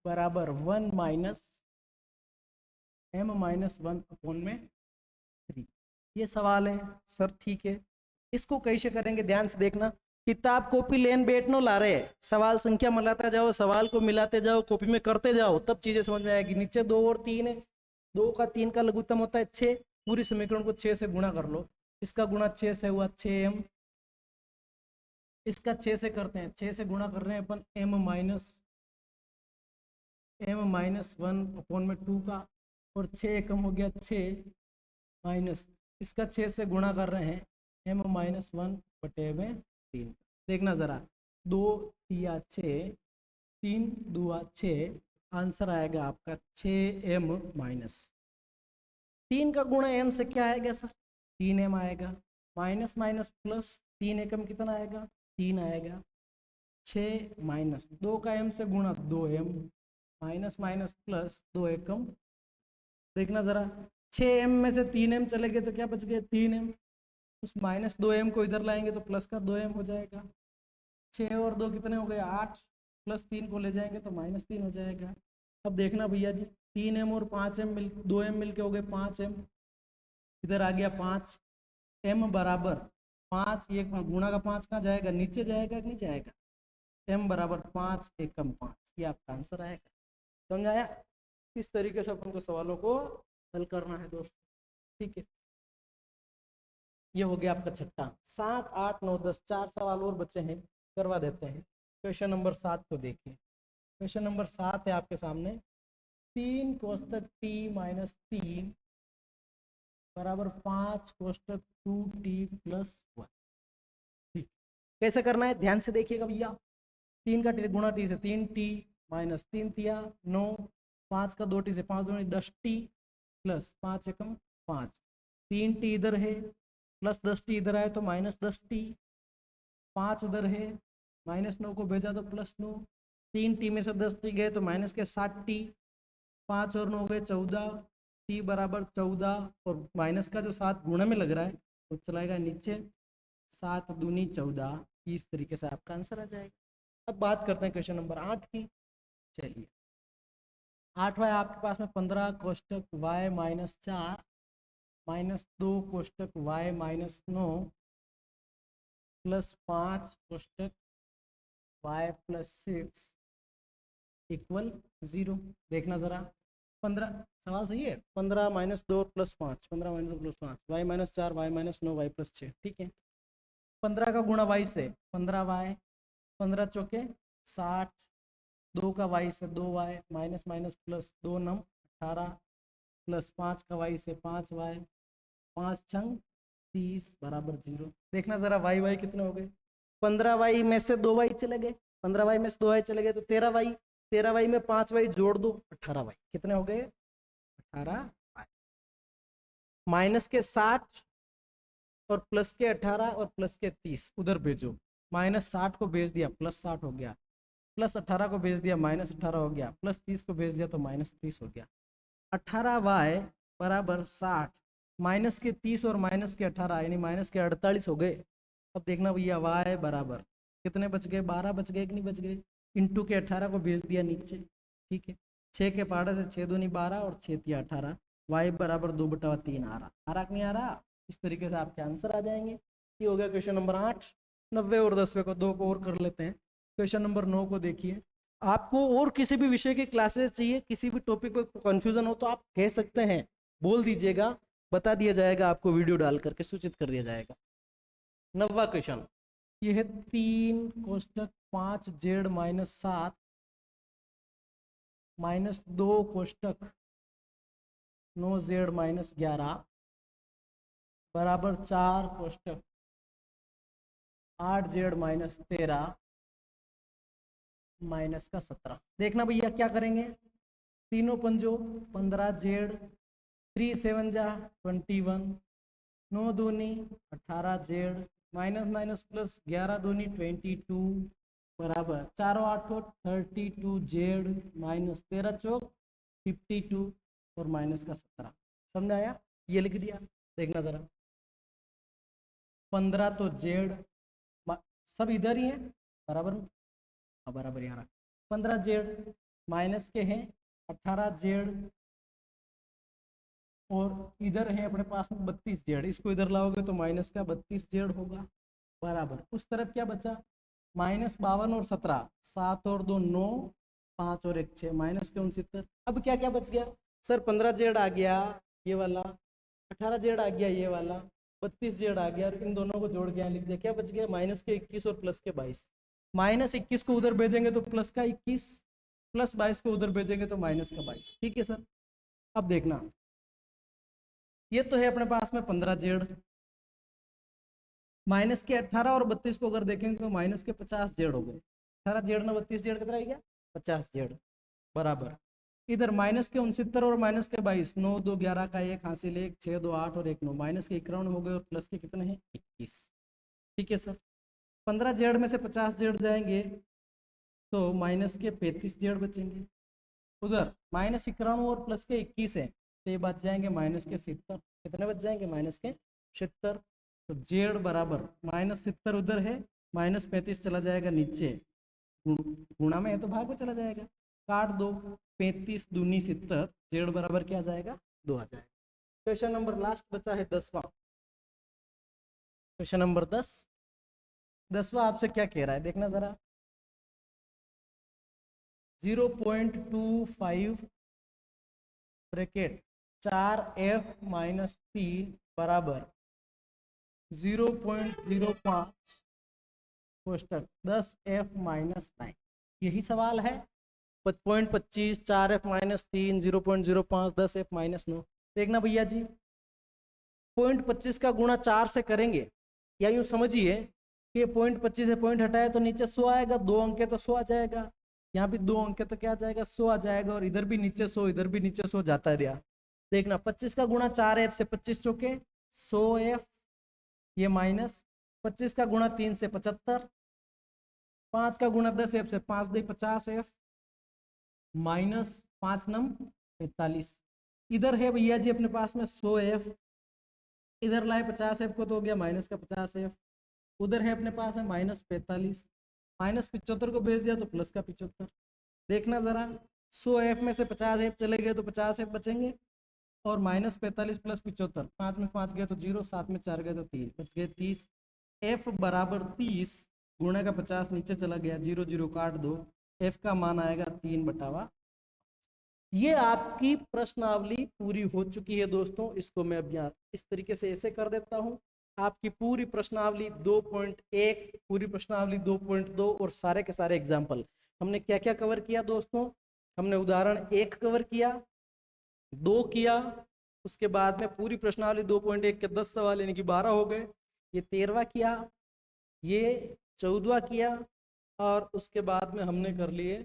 बराबर 1 माइनस m माइनस 1/3। ये सवाल है सर, ठीक है। इसको कैसे करेंगे, ध्यान से देखना। किताब कॉपी लेन बैठनो ला रहे, सवाल संख्या मिलाते जाओ, सवाल को मिलाते जाओ, कॉपी में करते जाओ, तब चीजें समझ में आएगी। नीचे 2 और 3 है, 2 का 3 का लघुत्तम होता है 6। पूरी समीकरण को 6 से गुणा कर लो। इसका गुणा 6 से हुआ 6m, इसका 6 से करते हैं, 6 से गुणा कर रहे हैं अपन m माइनस 1/2 का, और 6 कम हो गया 6 माइनस, इसका 6 से गुणा कर रहे हैं m माइनस 1/3। देखना जरा, 2 तिया 6, 3 दुआ 6, आंसर आएगा आपका 6m माइनस 3 का गुणा m से क्या आएगा सर, 3m आएगा। माइनस माइनस प्लस 3 एकम कितना आएगा, 3 आएगा। 6 माइनस 2 का m से गुणा 2m, माइनस माइनस प्लस 2 एकम। देखना जरा, 6m में से 3m चले गए तो क्या बच गया, 3m। उस माइनस 2m को इधर लाएंगे तो प्लस का 2m हो जाएगा। 6 और 2 कितने हो गए 8, प्लस 3 को ले जाएंगे तो माइनस 3 हो जाएगा। अब देखना भैया जी, 3m और 5m 2m मिल के हो गए 5m, इधर आ गया 5, m बराबर 5, ये गुणा का 5 कहाँ जाएगा, नीचे जाएगा कि नहीं जाएगा। m बराबर 5 एकम 5, ये आपका आंसर आएगा। समझ आया? इस तरीके से अपन को सवालों को हल करना है दोस्तों। ठीक है, ये हो गया आपका छठा। 7, 8, 9, 10, 4 सवाल और बचे हैं, करवा देते हैं। क्वेश्चन नंबर 7 को देखिए। क्वेश्चन नंबर 7 है आपके सामने, 3 कोष्टक t माइनस 3 बराबर 5 कोष्टक 2t प्लस 1। ठीक, कैसे करना है ध्यान से देखिएगा भैया। 3 का गुणा t से 3t माइनस 3 तिया 9, 5 का 2t से 5 दूनी 10t प्लस 5 एकम 5। 3t इधर है, प्लस 10t इधर आए तो माइनस 10t, 5 उधर है, माइनस 9 को भेजा तो प्लस 9, 3t में से 10t गए तो माइनस के 7t, 5 और 9 गए 14, t बराबर 14, और माइनस का जो 7 गुणा में लग रहा है वो चलाएगा नीचे, 7 दूनी 14। इस तरीके से आपका आंसर आ जाएगा। अब बात करते हैं क्वेश्चन नंबर 8 की। चलिए, 8वां है आपके पास में 15 कोष्टक y minus 4 minus 2 कोष्टक y minus 9 plus 5 कोष्टक y plus 6 equal 0। देखना जरा, 15 सवाल सही है। 15 minus 2 plus 5, 15 minus 2 plus 5, y minus 4 y minus 9 y plus 6। ठीक है, 15 का गुणा y से 15y, 15 चौके 60, 2 का y से 2y माइनस माइनस प्लस 2 नम 18 प्लस 5 का y से 5y, 5 छंग 30 बराबर 0। देखना जरा y कितने हो गए, 15y में से 2y चले गए, 15y में से 2y चले गए तो 13y, 13y में 5y जोड़ दो 18y, कितने हो गए 18y। माइनस के 60 और प्लस के 18 और प्लस के 30 उधर भेजो। -60 को भेज दिया +60 हो गया, +18 को भेज दिया -18 हो गया, +30 को भेज दिया तो -30 हो गया। 18y बराबर 60, माइनस के 30 और माइनस के 18 यानी माइनस के 48 हो गए। अब देखना भैया y बराबर कितने बच गए, 12 बच गए कि नहीं बच गए, इंटू के 18 को भेज दिया नीचे, ठीक है। 6 के पाड़े से 6 दूनी 12 और 6 तिया 18, y बराबर 2/3 आ रहा कि नहीं आ रहा। इस तरीके से आपके आंसर आ जाएंगे। ये हो गया क्वेश्चन नंबर 8। 90 और 10वें को 2 को और कर लेते हैं। क्वेश्चन नंबर 9 को देखिए। आपको और किसी भी विषय की क्लासेस चाहिए, किसी भी टॉपिक पर कंफ्यूजन हो तो आप कह सकते हैं, बोल दीजिएगा, बता दिया जाएगा, आपको वीडियो डाल करके सूचित कर दिया जाएगा। 9वां क्वेश्चन ये है 3 कोष्टक 5 जेड -7 -2 कोष्टक 9 जेड -11 बराबर 4 कोष्टक 8 जेड -13 माइनस का 17। देखना भैया क्या करेंगे, तीनों पंजो 15 जेड, 3 7 जा 21, 9 दूनी 18 जेड, माइनस माइनस प्लस 11 दूनी 22 बराबर 4 8 32 जेड -13 चौक 52 और माइनस का 17। समझ आया, ये लिख दिया। देखना जरा 15 तो जेड सब इधर ही है बराबर, बराबर यहाँ 15 जेड माइनस के हैं 18 जेड और इधर है अपने पास में 32 जेड, इसको इधर लाओगे तो माइनस का 32 जेड होगा बराबर। उस तरफ क्या बचा -52 और 17, 7 और 2 9, 5 और 1 6, माइनस के 69। अब क्या क्या बच गया सर, 15 जेड आ गया ये वाला, 18 जेड आ गया ये वाला, 32 जेड आ गया और इन दोनों को जोड़ के यहाँ लिख दिया। क्या बच गया माइनस के 21 और प्लस के 22। -21 को उधर भेजेंगे तो प्लस का 21, प्लस 22 को उधर भेजेंगे तो माइनस का 22। ठीक है सर। अब देखना ये तो है अपने पास में 15 जेड, माइनस के 18 और 32 को अगर देखेंगे तो माइनस के 50 जेड हो गए। 18 जेड ना 32 जेड कितना आ गया 50 जेड बराबर। इधर माइनस के 69 और माइनस के 22, 9 2 11 का 1 हासिल 1 6 2 8 और 1 9, माइनस के 51 हो गए और प्लस के कितने हैं 21। ठीक है सर। 15 जेड में से 50 जेड जाएंगे तो माइनस के 35 जेड बचेंगे। उधर -91 और प्लस के 21 है तो ये बच जाएंगे माइनस के 70। कितने बच जाएंगे माइनस के 70। तो जेड बराबर -70 उधर है, -35 चला जाएगा नीचे, गुणा में है तो भाग में चला जाएगा, काट दो 35 दूनी 70, जेड बराबर क्या आ जाएगा 2 आ जाएगा। क्वेश्चन नंबर लास्ट बचा है 10वां। क्वेश्चन नंबर 10वां आपसे क्या कह रहा है देखना जरा। 0.25 ब्रैकेट 4f - 3 बराबर 0.05 कोष्टक 10f - 9। यही सवाल है। 25 4f - 3 0.05 10f - 9। देखना भैया जी 0.25 का गुणा 4 से करेंगे, या यूँ समझिए कि 0.25 से पॉइंट हटाए तो नीचे 100 आएगा, 2 अंक है तो 100 आ जाएगा, यहाँ भी 2 अंक है तो क्या आ जाएगा 100 आ जाएगा, और इधर भी नीचे 100 इधर भी नीचे 100 जाता रहा। देखना 25 का गुणा 4f से 25 चौके 100f, ये माइनस 25 का गुणा 3 से 75, 5 का गुणा 10f से 5 दे 50f, माइनस 5 नम 45। इधर है भैया जी अपने पास में 100f, इधर लाए 50f को तो हो गया माइनस का 50f, उधर है अपने पास है -45, -75 को भेज दिया तो प्लस का 75। देखना जरा 100f में से 50f चले गए तो 50f बचेंगे, और -45 प्लस 75, 5 में 5 गए तो 0, 7 में 4 गए तो 3, बच गए 30। f बराबर 30 गुणे का 50 नीचे चला गया, 0 0 काट दो, f का मान आएगा 3/। ये आपकी प्रश्नावली पूरी हो चुकी है दोस्तों। इसको मैं अब यहाँ इस तरीके से ऐसे कर देता हूँ। आपकी पूरी प्रश्नावली 2.1, पूरी प्रश्नावली 2.2 और सारे के सारे एग्जाम्पल हमने क्या क्या कवर किया दोस्तों। हमने उदाहरण 1 कवर किया, 2 किया, उसके बाद में पूरी प्रश्नावली 2.1 के 10 सवाल यानी कि 12 हो गए, ये 13वां किया, ये 14वां किया, और उसके बाद में हमने कर लिए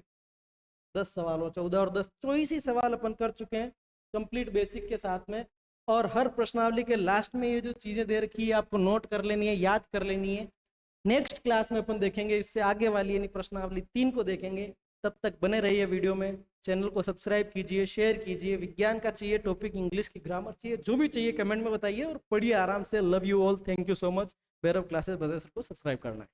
10 सवाल, 14 और 10 24 ही सवाल अपन कर चुके हैं कंप्लीट बेसिक के साथ में। और हर प्रश्नावली के लास्ट में ये जो चीजें दे रखी है आपको नोट कर लेनी है, याद कर लेनी है। नेक्स्ट क्लास में अपन देखेंगे इससे आगे वाली यानी प्रश्नावली 3 को देखेंगे। तब तक बने रहिए वीडियो में। चैनल को सब्सक्राइब कीजिए, शेयर कीजिए। विज्ञान का चाहिए टॉपिक, इंग्लिश की ग्रामर चाहिए, जो भी चाहिए कमेंट में बताइए और पढ़िए आराम से। Love you all, thank you so much. Bhairav classes Badesar को सब्सक्राइब करना है।